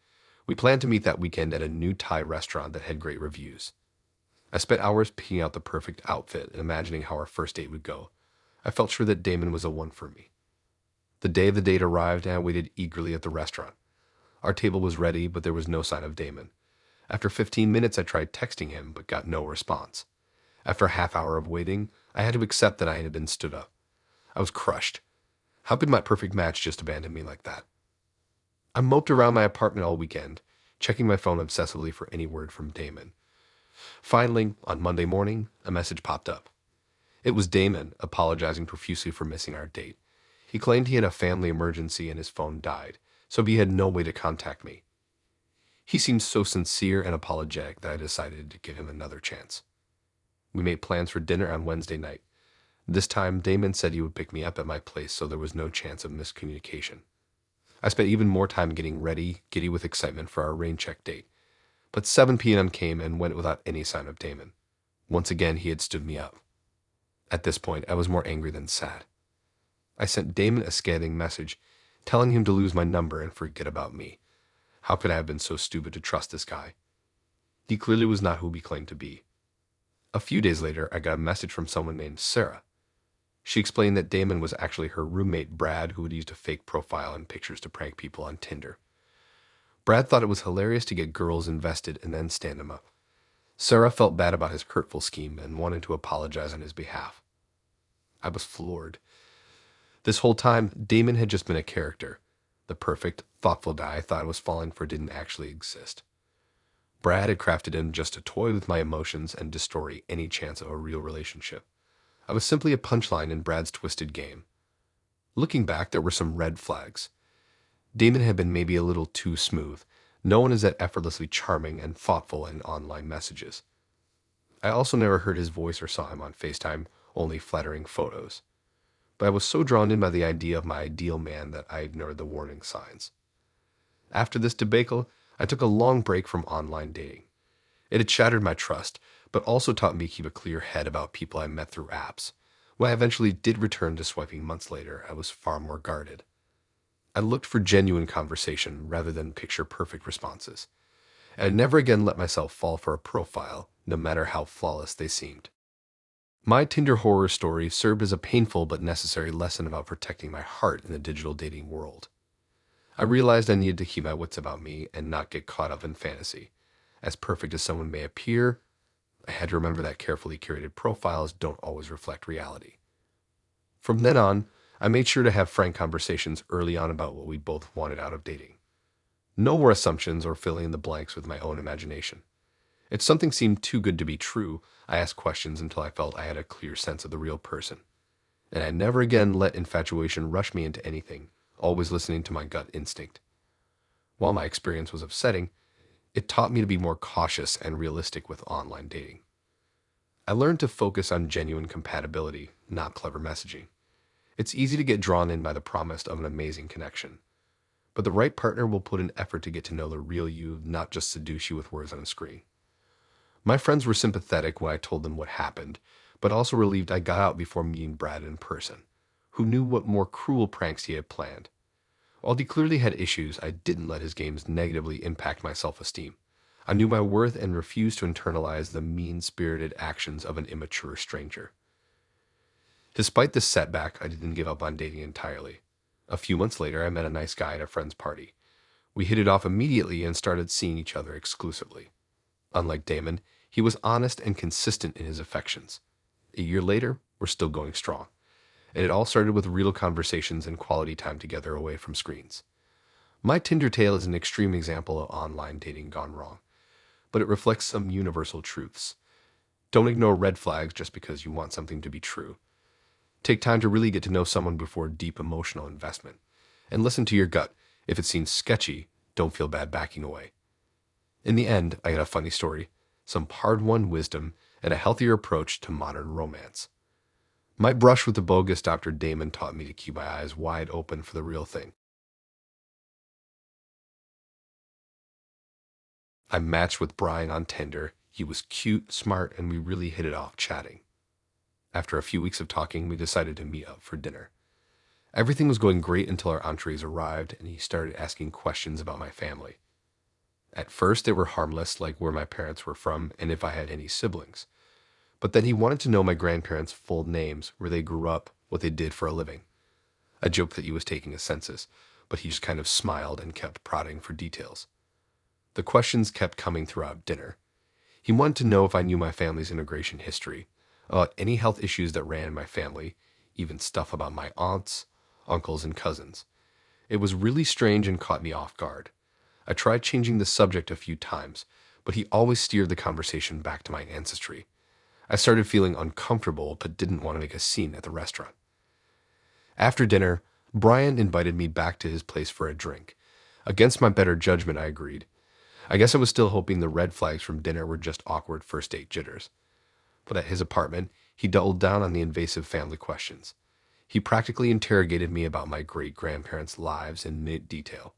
We planned to meet that weekend at a new Thai restaurant that had great reviews. I spent hours picking out the perfect outfit and imagining how our first date would go. I felt sure that Damon was the one for me. The day of the date arrived and I waited eagerly at the restaurant. Our table was ready, but there was no sign of Damon. After 15 minutes, I tried texting him, but got no response. After a half hour of waiting, I had to accept that I had been stood up. I was crushed. How could my perfect match just abandon me like that? I moped around my apartment all weekend, checking my phone obsessively for any word from Damon. Finally, on Monday morning, a message popped up. It was Damon, apologizing profusely for missing our date. He claimed he had a family emergency and his phone died, so he had no way to contact me. He seemed so sincere and apologetic that I decided to give him another chance. We made plans for dinner on Wednesday night. This time, Damon said he would pick me up at my place, so there was no chance of miscommunication. I spent even more time getting ready, giddy with excitement for our rain check date. But 7 p.m. came and went without any sign of Damon. Once again, he had stood me up. At this point, I was more angry than sad. I sent Damon a scathing message, telling him to lose my number and forget about me. How could I have been so stupid to trust this guy? He clearly was not who he claimed to be. A few days later, I got a message from someone named Sarah. She explained that Damon was actually her roommate Brad, who had used a fake profile and pictures to prank people on Tinder. Brad thought it was hilarious to get girls invested and then stand him up. Sarah felt bad about his hurtful scheme and wanted to apologize on his behalf. I was floored. This whole time, Damon had just been a character. The perfect, thoughtful guy I thought I was falling for didn't actually exist. Brad had crafted him just to toy with my emotions and destroy any chance of a real relationship. I was simply a punchline in Brad's twisted game. Looking back, there were some red flags. Damon had been maybe a little too smooth. No one is that effortlessly charming and thoughtful in online messages. I also never heard his voice or saw him on FaceTime, only flattering photos. But I was so drawn in by the idea of my ideal man that I ignored the warning signs. After this debacle, I took a long break from online dating. It had shattered my trust, but also taught me to keep a clear head about people I met through apps. When I eventually did return to swiping months later, I was far more guarded. I looked for genuine conversation rather than picture-perfect responses. And I never again let myself fall for a profile, no matter how flawless they seemed. My Tinder horror story served as a painful but necessary lesson about protecting my heart in the digital dating world. I realized I needed to keep my wits about me and not get caught up in fantasy. As perfect as someone may appear, I had to remember that carefully curated profiles don't always reflect reality. From then on, I made sure to have frank conversations early on about what we both wanted out of dating. No more assumptions or filling in the blanks with my own imagination. If something seemed too good to be true, I asked questions until I felt I had a clear sense of the real person. And I never again let infatuation rush me into anything, always listening to my gut instinct. While my experience was upsetting, it taught me to be more cautious and realistic with online dating. I learned to focus on genuine compatibility, not clever messaging. It's easy to get drawn in by the promise of an amazing connection. But the right partner will put in effort to get to know the real you, not just seduce you with words on a screen. My friends were sympathetic when I told them what happened, but also relieved I got out before meeting Brad in person, who knew what more cruel pranks he had planned. While he clearly had issues, I didn't let his games negatively impact my self-esteem. I knew my worth and refused to internalize the mean-spirited actions of an immature stranger. Despite this setback, I didn't give up on dating entirely. A few months later, I met a nice guy at a friend's party. We hit it off immediately and started seeing each other exclusively. Unlike Damon, he was honest and consistent in his affections. A year later, we're still going strong. And it all started with real conversations and quality time together away from screens. My Tinder tale is an extreme example of online dating gone wrong, but it reflects some universal truths. Don't ignore red flags just because you want something to be true. Take time to really get to know someone before deep emotional investment. And listen to your gut. If it seems sketchy, don't feel bad backing away. In the end, I got a funny story, some hard-won wisdom, and a healthier approach to modern romance. My brush with the bogus Dr. Damon taught me to keep my eyes wide open for the real thing. I matched with Brian on Tinder. He was cute, smart, and we really hit it off chatting. After a few weeks of talking, we decided to meet up for dinner. Everything was going great until our entrees arrived and he started asking questions about my family. At first, they were harmless, like where my parents were from and if I had any siblings. But then he wanted to know my grandparents' full names, where they grew up, what they did for a living. I joked that he was taking a census, but he just kind of smiled and kept prodding for details. The questions kept coming throughout dinner. He wanted to know if I knew my family's immigration history, about any health issues that ran in my family, even stuff about my aunts, uncles, and cousins. It was really strange and caught me off guard. I tried changing the subject a few times, but he always steered the conversation back to my ancestry. I started feeling uncomfortable, but didn't want to make a scene at the restaurant. After dinner, Brian invited me back to his place for a drink. Against my better judgment, I agreed. I guess I was still hoping the red flags from dinner were just awkward first date jitters. But at his apartment, he doubled down on the invasive family questions. He practically interrogated me about my great-grandparents' lives in minute detail.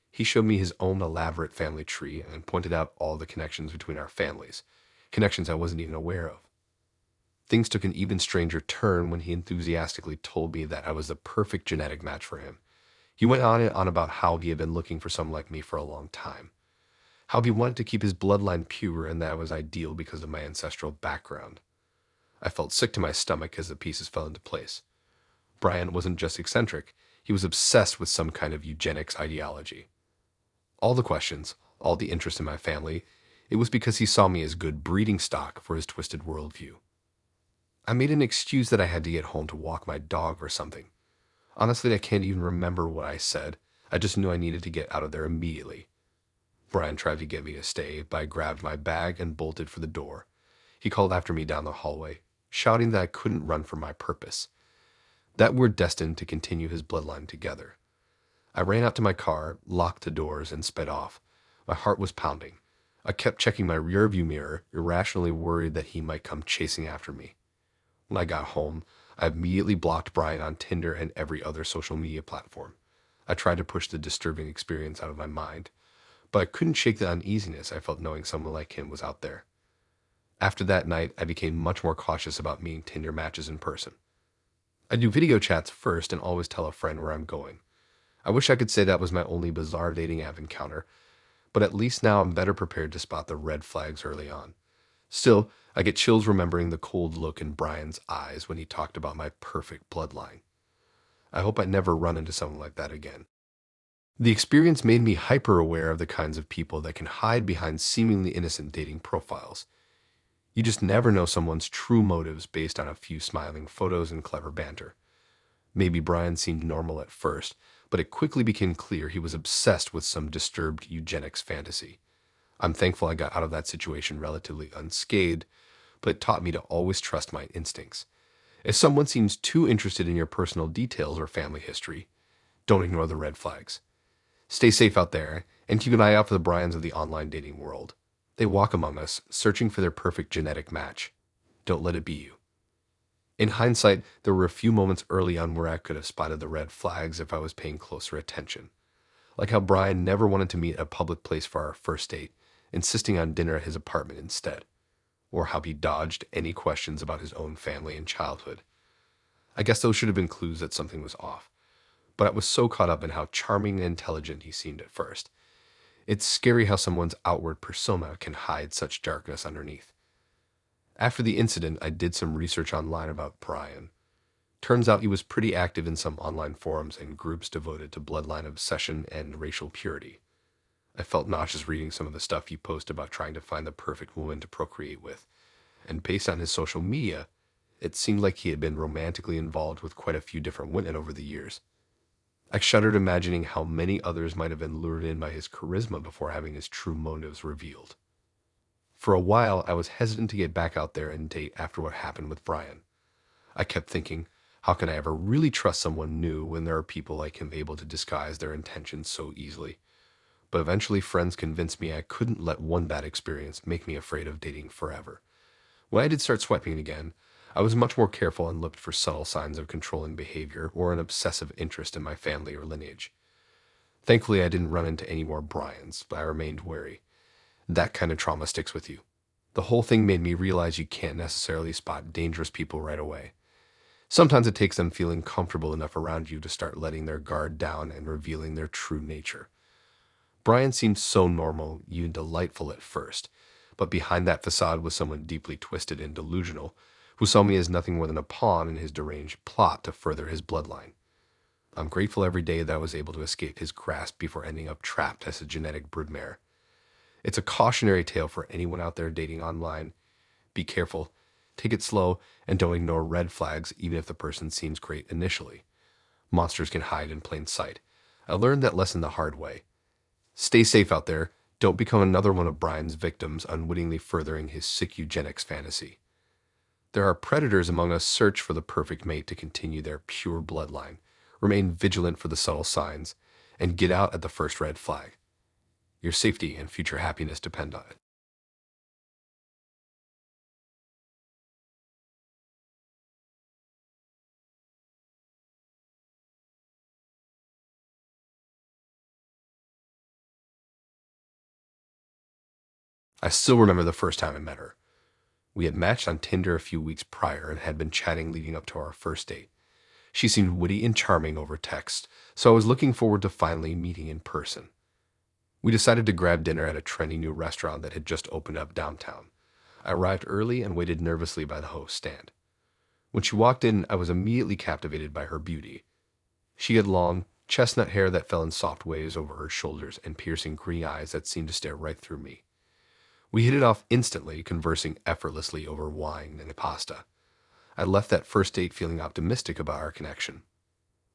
He showed me his own elaborate family tree and pointed out all the connections between our families, connections I wasn't even aware of. Things took an even stranger turn when he enthusiastically told me that I was the perfect genetic match for him. He went on and on about how he had been looking for someone like me for a long time, how he wanted to keep his bloodline pure and that I was ideal because of my ancestral background. I felt sick to my stomach as the pieces fell into place. Brian wasn't just eccentric, he was obsessed with some kind of eugenics ideology. All the questions, all the interest in my family, it was because he saw me as good breeding stock for his twisted worldview. I made an excuse that I had to get home to walk my dog or something. Honestly, I can't even remember what I said. I just knew I needed to get out of there immediately. Brian tried to get me to stay, but I grabbed my bag and bolted for the door. He called after me down the hallway, shouting that I couldn't run from my purpose, that we're destined to continue his bloodline together. I ran out to my car, locked the doors, and sped off. My heart was pounding. I kept checking my rearview mirror, irrationally worried that he might come chasing after me. When I got home, I immediately blocked Brian on Tinder and every other social media platform. I tried to push the disturbing experience out of my mind, but I couldn't shake the uneasiness I felt knowing someone like him was out there. After that night, I became much more cautious about meeting Tinder matches in person. I do video chats first and always tell a friend where I'm going. I wish I could say that was my only bizarre dating app encounter, but at least now I'm better prepared to spot the red flags early on. Still, I get chills remembering the cold look in Brian's eyes when he talked about my perfect bloodline. I hope I never run into someone like that again. The experience made me hyper aware of the kinds of people that can hide behind seemingly innocent dating profiles. You just never know someone's true motives based on a few smiling photos and clever banter. Maybe Brian seemed normal at first, but it quickly became clear he was obsessed with some disturbed eugenics fantasy. I'm thankful I got out of that situation relatively unscathed, but it taught me to always trust my instincts. If someone seems too interested in your personal details or family history, don't ignore the red flags. Stay safe out there, and keep an eye out for the Bryans of the online dating world. They walk among us, searching for their perfect genetic match. Don't let it be you. In hindsight, there were a few moments early on where I could have spotted the red flags if I was paying closer attention. Like how Brian never wanted to meet at a public place for our first date, insisting on dinner at his apartment instead. Or how he dodged any questions about his own family and childhood. I guess those should have been clues that something was off. But I was so caught up in how charming and intelligent he seemed at first. It's scary how someone's outward persona can hide such darkness underneath. After the incident, I did some research online about Brian. Turns out he was pretty active in some online forums and groups devoted to bloodline obsession and racial purity. I felt nauseous reading some of the stuff he posted about trying to find the perfect woman to procreate with, and based on his social media, it seemed like he had been romantically involved with quite a few different women over the years. I shuddered imagining how many others might have been lured in by his charisma before having his true motives revealed. For a while, I was hesitant to get back out there and date after what happened with Brian. I kept thinking, how can I ever really trust someone new when there are people like him able to disguise their intentions so easily? But eventually friends convinced me I couldn't let one bad experience make me afraid of dating forever. When I did start swiping again, I was much more careful and looked for subtle signs of controlling behavior or an obsessive interest in my family or lineage. Thankfully, I didn't run into any more Bryans, but I remained wary. That kind of trauma sticks with you. The whole thing made me realize you can't necessarily spot dangerous people right away. Sometimes it takes them feeling comfortable enough around you to start letting their guard down and revealing their true nature. Brian seemed so normal, even delightful at first, but behind that facade was someone deeply twisted and delusional, who saw me as nothing more than a pawn in his deranged plot to further his bloodline. I'm grateful every day that I was able to escape his grasp before ending up trapped as a genetic broodmare. It's a cautionary tale for anyone out there dating online. Be careful, take it slow, and don't ignore red flags even if the person seems great initially. Monsters can hide in plain sight. I learned that lesson the hard way. Stay safe out there. Don't become another one of Brian's victims, unwittingly furthering his sick eugenics fantasy. There are predators among us search for the perfect mate to continue their pure bloodline. Remain vigilant for the subtle signs, and get out at the first red flag. Your safety and future happiness depend on it. I still remember the first time I met her. We had matched on Tinder a few weeks prior and had been chatting leading up to our first date. She seemed witty and charming over text, so I was looking forward to finally meeting in person. We decided to grab dinner at a trendy new restaurant that had just opened up downtown. I arrived early and waited nervously by the host stand. When she walked in, I was immediately captivated by her beauty. She had long, chestnut hair that fell in soft waves over her shoulders and piercing green eyes that seemed to stare right through me. We hit it off instantly, conversing effortlessly over wine and pasta. I left that first date feeling optimistic about our connection.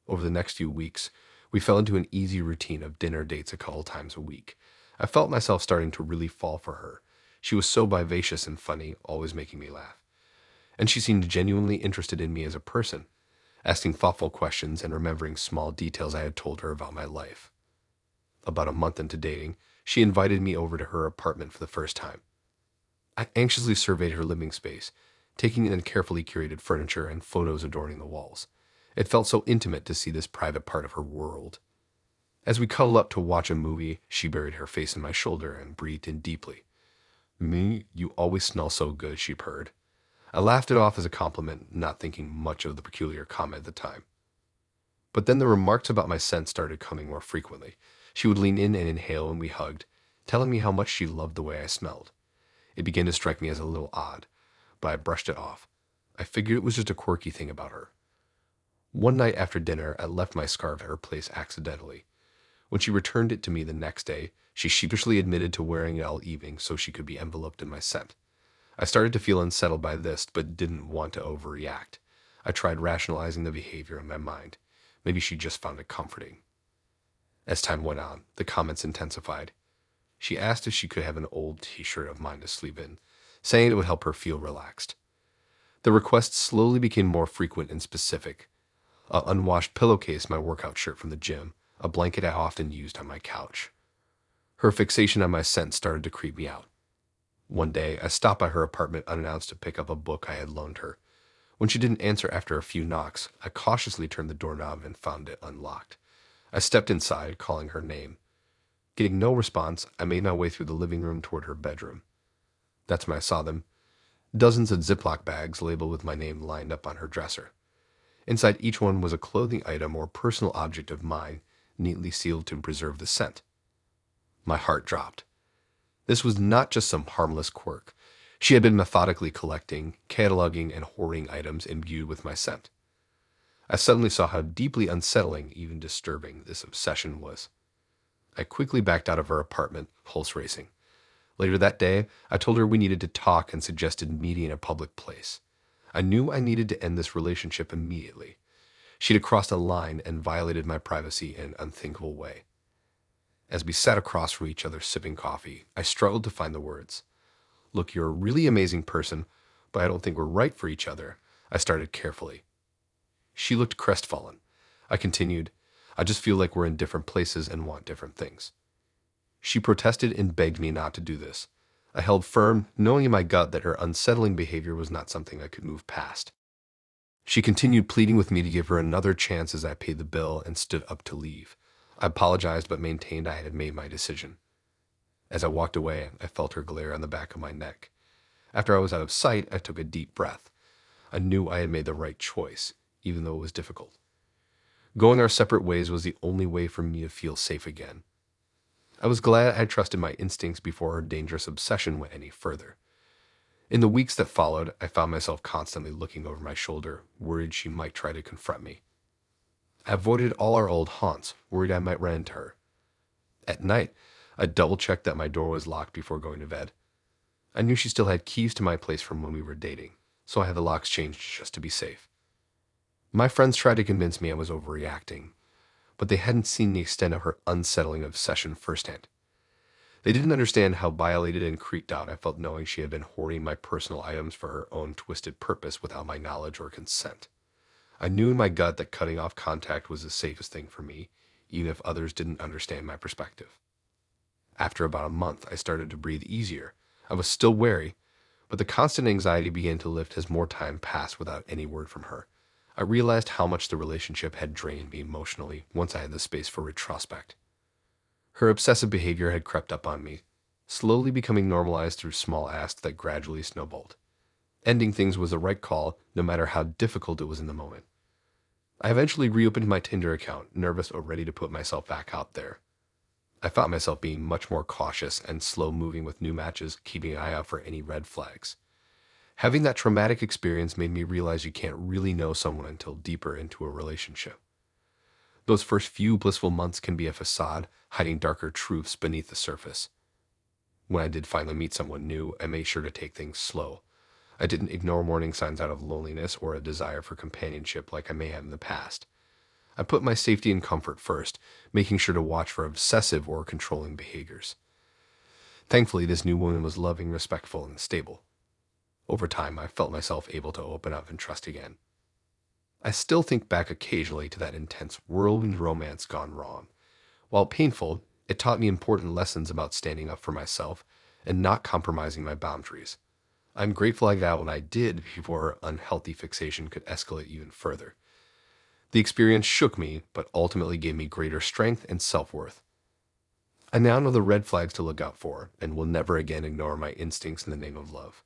Over the next few weeks, we fell into an easy routine of dinner dates a couple times a week. I felt myself starting to really fall for her. She was so vivacious and funny, always making me laugh. And she seemed genuinely interested in me as a person, asking thoughtful questions and remembering small details I had told her about my life. About a month into dating, she invited me over to her apartment for the first time. I anxiously surveyed her living space, taking in carefully curated furniture and photos adorning the walls. It felt so intimate to see this private part of her world. As we cuddled up to watch a movie, she buried her face in my shoulder and breathed in deeply. "Me, you always smell so good," she purred. I laughed it off as a compliment, not thinking much of the peculiar comment at the time. But then the remarks about my scent started coming more frequently. She would lean in and inhale when we hugged, telling me how much she loved the way I smelled. It began to strike me as a little odd, but I brushed it off. I figured it was just a quirky thing about her. One night after dinner, I left my scarf at her place accidentally. When she returned it to me the next day, she sheepishly admitted to wearing it all evening so she could be enveloped in my scent. I started to feel unsettled by this, but didn't want to overreact. I tried rationalizing the behavior in my mind. Maybe she just found it comforting. As time went on, the comments intensified. She asked if she could have an old t-shirt of mine to sleep in, saying it would help her feel relaxed. The requests slowly became more frequent and specific. An unwashed pillowcase, my workout shirt from the gym, a blanket I often used on my couch. Her fixation on my scent started to creep me out. One day, I stopped by her apartment unannounced to pick up a book I had loaned her. When she didn't answer after a few knocks, I cautiously turned the doorknob and found it unlocked. I stepped inside, calling her name. Getting no response, I made my way through the living room toward her bedroom. That's when I saw them. Dozens of Ziploc bags labeled with my name lined up on her dresser. Inside each one was a clothing item or personal object of mine, neatly sealed to preserve the scent. My heart dropped. This was not just some harmless quirk. She had been methodically collecting, cataloging, and hoarding items imbued with my scent. I suddenly saw how deeply unsettling, even disturbing, this obsession was. I quickly backed out of her apartment, pulse racing. Later that day, I told her we needed to talk and suggested meeting in a public place. I knew I needed to end this relationship immediately. She'd crossed a line and violated my privacy in an unthinkable way. As we sat across from each other sipping coffee, I struggled to find the words. "Look, you're a really amazing person, but I don't think we're right for each other," I started carefully. She looked crestfallen. I continued, "I just feel like we're in different places and want different things." She protested and begged me not to do this. I held firm, knowing in my gut that her unsettling behavior was not something I could move past. She continued pleading with me to give her another chance as I paid the bill and stood up to leave. I apologized but maintained I had made my decision. As I walked away, I felt her glare on the back of my neck. After I was out of sight, I took a deep breath. I knew I had made the right choice, even though it was difficult. Going our separate ways was the only way for me to feel safe again. I was glad I had trusted my instincts before her dangerous obsession went any further. In the weeks that followed, I found myself constantly looking over my shoulder, worried she might try to confront me. I avoided all our old haunts, worried I might run into her. At night, I double-checked that my door was locked before going to bed. I knew she still had keys to my place from when we were dating, so I had the locks changed just to be safe. My friends tried to convince me I was overreacting, but they hadn't seen the extent of her unsettling obsession firsthand. They didn't understand how violated and creeped out I felt knowing she had been hoarding my personal items for her own twisted purpose without my knowledge or consent. I knew in my gut that cutting off contact was the safest thing for me, even if others didn't understand my perspective. After about a month, I started to breathe easier. I was still wary, but the constant anxiety began to lift as more time passed without any word from her. I realized how much the relationship had drained me emotionally once I had the space for retrospect. Her obsessive behavior had crept up on me. slowly becoming normalized through small asks that gradually snowballed. Ending things was the right call, no matter how difficult it was in the moment. I eventually reopened my Tinder account, nervous or ready to put myself back out there. I found myself being much more cautious and slow moving with new matches, keeping an eye out for any red flags. Having that traumatic experience made me realize you can't really know someone until deeper into a relationship. Those first few blissful months can be a facade, hiding darker truths beneath the surface. When I did finally meet someone new, I made sure to take things slow. I didn't ignore warning signs out of loneliness or a desire for companionship like I may have in the past. I put my safety and comfort first, making sure to watch for obsessive or controlling behaviors. Thankfully, this new woman was loving, respectful, and stable. Over time, I felt myself able to open up and trust again. I still think back occasionally to that intense whirlwind romance gone wrong. While painful, it taught me important lessons about standing up for myself and not compromising my boundaries. I'm grateful I got out when I did before unhealthy fixation could escalate even further. The experience shook me, but ultimately gave me greater strength and self-worth. I now know the red flags to look out for and will never again ignore my instincts in the name of love.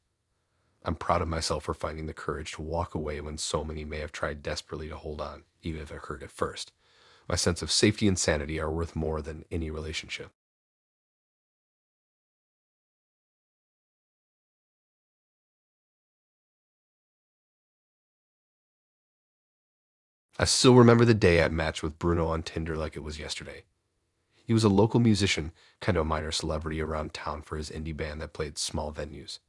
I'm proud of myself for finding the courage to walk away when so many may have tried desperately to hold on, even if it hurt at first. My sense of safety and sanity are worth more than any relationship. I still remember the day I matched with Bruno on Tinder like it was yesterday. He was a local musician, kind of a minor celebrity around town for his indie band that played small venues.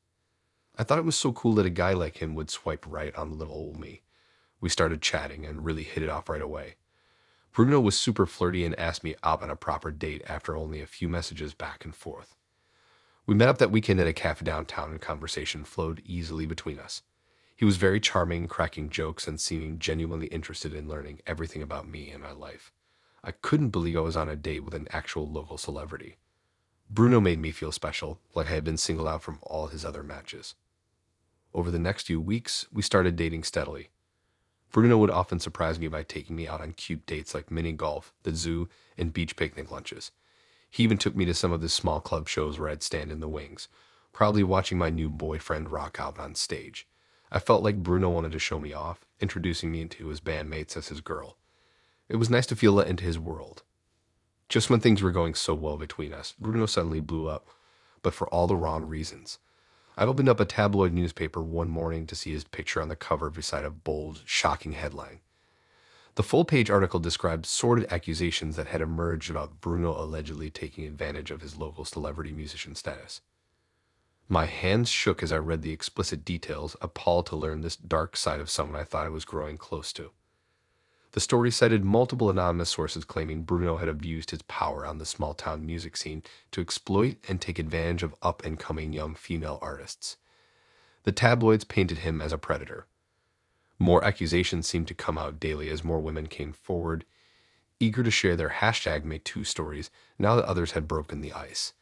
I thought it was so cool that a guy like him would swipe right on little old me. We started chatting and really hit it off right away. Bruno was super flirty and asked me out on a proper date after only a few messages back and forth. We met up that weekend at a cafe downtown and conversation flowed easily between us. He was very charming, cracking jokes and seeming genuinely interested in learning everything about me and my life. I couldn't believe I was on a date with an actual local celebrity. Bruno made me feel special, like I had been singled out from all his other matches. Over the next few weeks, we started dating steadily. Bruno would often surprise me by taking me out on cute dates like mini golf, the zoo, and beach picnic lunches. He even took me to some of the small club shows where I'd stand in the wings, probably watching my new boyfriend rock out on stage. I felt like Bruno wanted to show me off, introducing me into his bandmates as his girl. It was nice to feel let into his world. Just when things were going so well between us, Bruno suddenly blew up, but for all the wrong reasons. I opened up a tabloid newspaper one morning to see his picture on the cover beside a bold, shocking headline. The full-page article described sordid accusations that had emerged about Bruno allegedly taking advantage of his local celebrity musician status. My hands shook as I read the explicit details, appalled to learn this dark side of someone I thought I was growing close to. The story cited multiple anonymous sources claiming Bruno had abused his power on the small-town music scene to exploit and take advantage of up-and-coming young female artists. The tabloids painted him as a predator. More accusations seemed to come out daily as more women came forward, eager to share their #MeToo stories now that others had broken the ice.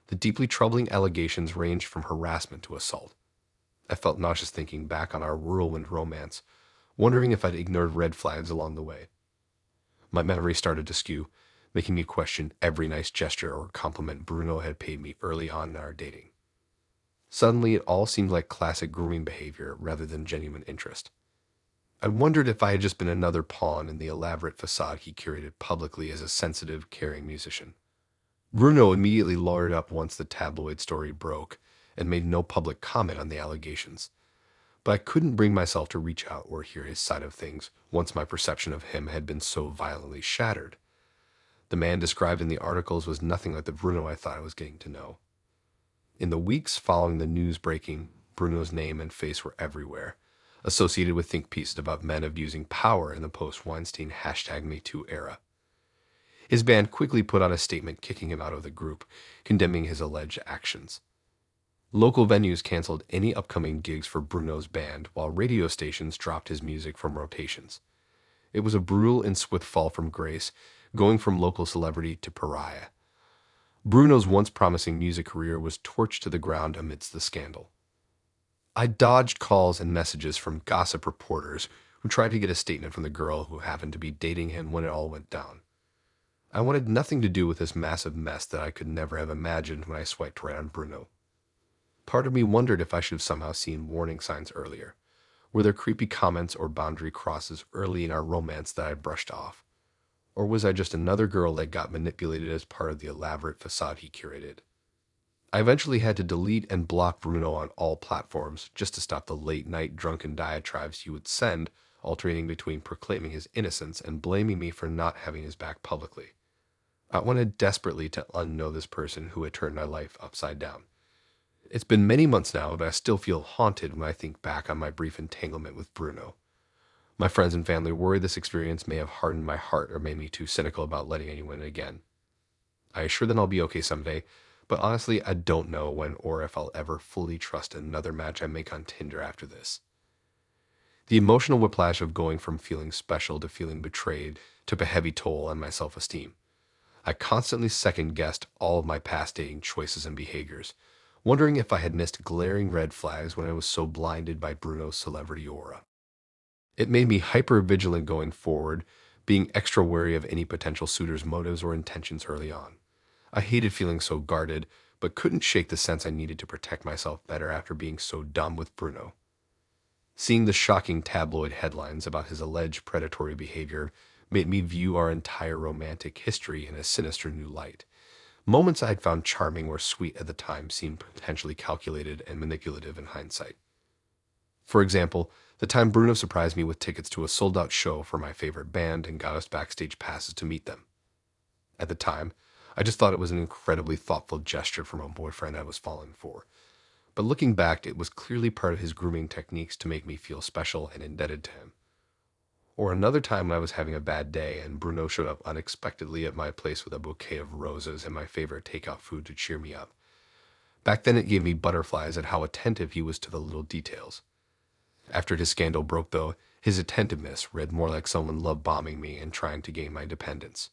The deeply troubling allegations ranged from harassment to assault. I felt nauseous thinking back on our whirlwind romance, wondering if I'd ignored red flags along the way. My memory started to skew, making me question every nice gesture or compliment Bruno had paid me early on in our dating. Suddenly, it all seemed like classic grooming behavior rather than genuine interest. I wondered if I had just been another pawn in the elaborate facade he curated publicly as a sensitive, caring musician. Bruno immediately lawyered up once the tabloid story broke and made no public comment on the allegations. But I couldn't bring myself to reach out or hear his side of things once my perception of him had been so violently shattered. The man described in the articles was nothing like the Bruno I thought I was getting to know. In the weeks following the news breaking, Bruno's name and face were everywhere, associated with think pieces about men abusing power in the post-Weinstein #MeToo era. His band quickly put out a statement kicking him out of the group, condemning his alleged actions. Local venues canceled any upcoming gigs for Bruno's band, while radio stations dropped his music from rotations. It was a brutal and swift fall from grace, going from local celebrity to pariah. Bruno's once promising music career was torched to the ground amidst the scandal. I dodged calls and messages from gossip reporters who tried to get a statement from the girl who happened to be dating him when it all went down. I wanted nothing to do with this massive mess that I could never have imagined when I swiped right on Bruno. Part of me wondered if I should have somehow seen warning signs earlier. Were there creepy comments or boundary crosses early in our romance that I brushed off? Or was I just another girl that got manipulated as part of the elaborate facade he curated? I eventually had to delete and block Bruno on all platforms just to stop the late-night drunken diatribes he would send, alternating between proclaiming his innocence and blaming me for not having his back publicly. I wanted desperately to unknow this person who had turned my life upside down. It's been many months now, but I still feel haunted when I think back on my brief entanglement with Bruno. My friends and family worry this experience may have hardened my heart or made me too cynical about letting anyone in again. I assure them I'll be okay someday, but honestly, I don't know when or if I'll ever fully trust another match I make on Tinder after this. The emotional whiplash of going from feeling special to feeling betrayed took a heavy toll on my self-esteem. I constantly second-guessed all of my past dating choices and behaviors, wondering if I had missed glaring red flags when I was so blinded by Bruno's celebrity aura. It made me hyper-vigilant going forward, being extra wary of any potential suitor's motives or intentions early on. I hated feeling so guarded, but couldn't shake the sense I needed to protect myself better after being so dumb with Bruno. Seeing the shocking tabloid headlines about his alleged predatory behavior made me view our entire romantic history in a sinister new light. Moments I had found charming or sweet at the time seemed potentially calculated and manipulative in hindsight. For example, the time Bruno surprised me with tickets to a sold-out show for my favorite band and got us backstage passes to meet them. At the time, I just thought it was an incredibly thoughtful gesture from a boyfriend I was falling for. But looking back, it was clearly part of his grooming techniques to make me feel special and indebted to him. Or another time when I was having a bad day and Bruno showed up unexpectedly at my place with a bouquet of roses and my favorite takeout food to cheer me up. Back then it gave me butterflies at how attentive he was to the little details. After his scandal broke, though, his attentiveness read more like someone love bombing me and trying to gain my dependence.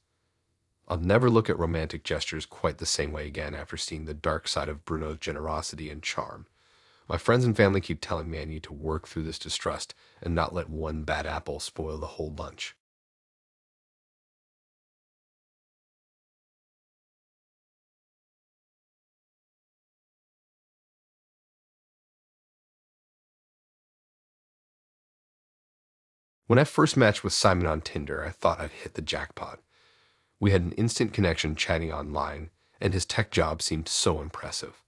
I'll never look at romantic gestures quite the same way again after seeing the dark side of Bruno's generosity and charm. My friends and family keep telling me I need to work through this distrust and not let one bad apple spoil the whole bunch. When I first matched with Simon on Tinder, I thought I'd hit the jackpot. We had an instant connection chatting online, and his tech job seemed so impressive.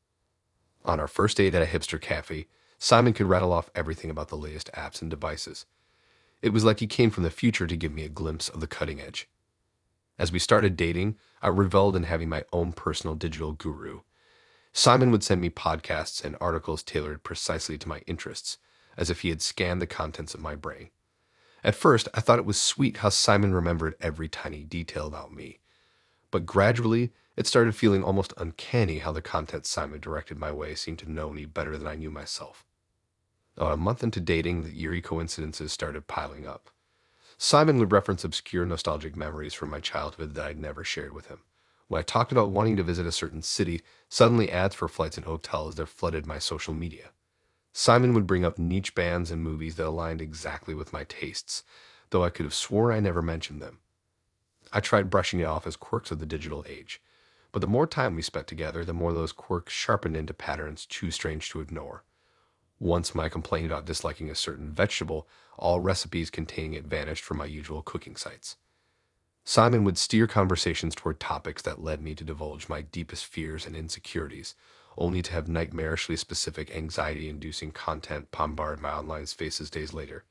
On our first date at a hipster cafe, Simon could rattle off everything about the latest apps and devices. It was like he came from the future to give me a glimpse of the cutting edge. As we started dating, I reveled in having my own personal digital guru. Simon would send me podcasts and articles tailored precisely to my interests, as if he had scanned the contents of my brain. At first, I thought it was sweet how Simon remembered every tiny detail about me, but gradually, it started feeling almost uncanny how the content Simon directed my way seemed to know me better than I knew myself. About a month into dating, the eerie coincidences started piling up. Simon would reference obscure nostalgic memories from my childhood that I'd never shared with him. When I talked about wanting to visit a certain city, suddenly ads for flights and hotels that flooded my social media. Simon would bring up niche bands and movies that aligned exactly with my tastes, though I could have sworn I never mentioned them. I tried brushing it off as quirks of the digital age, but the more time we spent together, the more those quirks sharpened into patterns too strange to ignore. Once when I complained about disliking a certain vegetable, all recipes containing it vanished from my usual cooking sites. Simon would steer conversations toward topics that led me to divulge my deepest fears and insecurities, only to have nightmarishly specific anxiety-inducing content bombard my online spaces days later.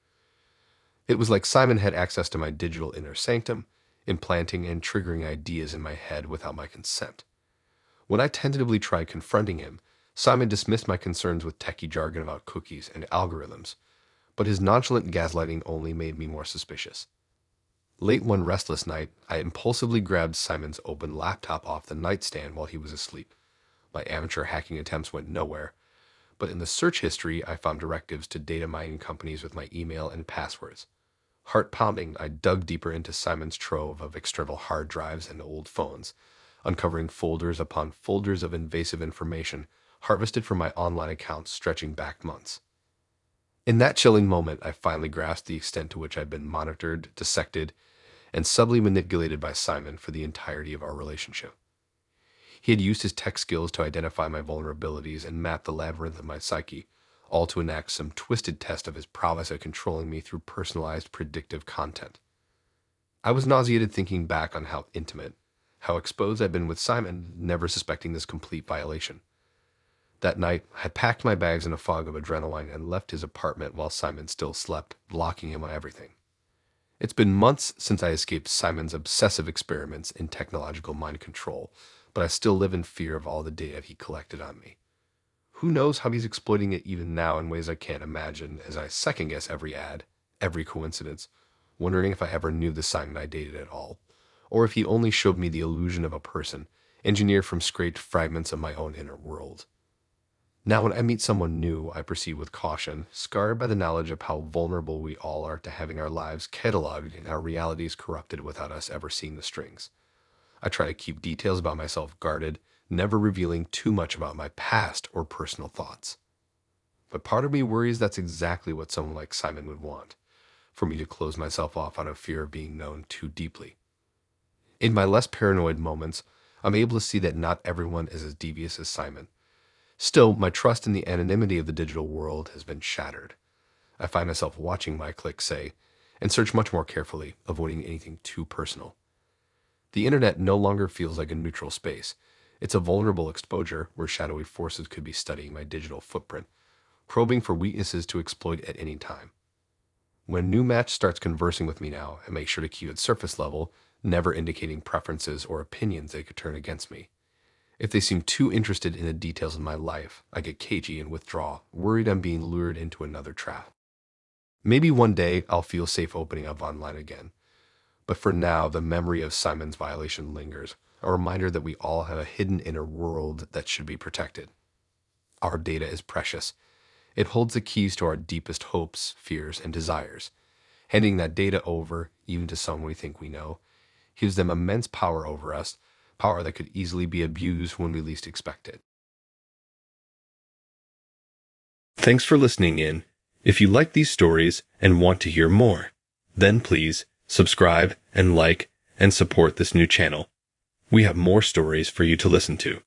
It was like Simon had access to my digital inner sanctum, implanting and triggering ideas in my head without my consent. When I tentatively tried confronting him, Simon dismissed my concerns with techie jargon about cookies and algorithms, but his nonchalant gaslighting only made me more suspicious. Late one restless night, I impulsively grabbed Simon's open laptop off the nightstand while he was asleep. My amateur hacking attempts went nowhere, but in the search history, I found directives to data mining companies with my email and passwords. Heart pounding, I dug deeper into Simon's trove of external hard drives and old phones, uncovering folders upon folders of invasive information harvested from my online accounts stretching back months. In that chilling moment, I finally grasped the extent to which I'd been monitored, dissected, and subtly manipulated by Simon for the entirety of our relationship. He had used his tech skills to identify my vulnerabilities and map the labyrinth of my psyche, all to enact some twisted test of his prowess at controlling me through personalized predictive content. I was nauseated thinking back on how intimate, how exposed I'd been with Simon, never suspecting this complete violation. That night, I packed my bags in a fog of adrenaline and left his apartment while Simon still slept, blocking him on everything. It's been months since I escaped Simon's obsessive experiments in technological mind control, but I still live in fear of all the data he collected on me. Who knows how he's exploiting it even now in ways I can't imagine as I second-guess every ad, every coincidence, wondering if I ever knew the Simon I dated at all, or if he only showed me the illusion of a person, engineered from scraped fragments of my own inner world. Now when I meet someone new, I proceed with caution, scarred by the knowledge of how vulnerable we all are to having our lives cataloged and our realities corrupted without us ever seeing the strings. I try to keep details about myself guarded, never revealing too much about my past or personal thoughts. But part of me worries that's exactly what someone like Simon would want, for me to close myself off out of fear of being known too deeply. In my less paranoid moments, I'm able to see that not everyone is as devious as Simon. Still, my trust in the anonymity of the digital world has been shattered. I find myself watching my clicks, say, and search much more carefully, avoiding anything too personal. The internet no longer feels like a neutral space. It's a vulnerable exposure where shadowy forces could be studying my digital footprint, probing for weaknesses to exploit at any time. When a new match starts conversing with me now, I make sure to keep it surface level, never indicating preferences or opinions they could turn against me. If they seem too interested in the details of my life, I get cagey and withdraw, worried I'm being lured into another trap. Maybe one day I'll feel safe opening up online again. But for now, the memory of Simon's violation lingers, a reminder that we all have a hidden inner world that should be protected. Our data is precious. It holds the keys to our deepest hopes, fears, and desires. Handing that data over, even to someone we think we know, gives them immense power over us, power that could easily be abused when we least expect it. Thanks for listening in. If you like these stories and want to hear more, then please subscribe and like and support this new channel. We have more stories for you to listen to.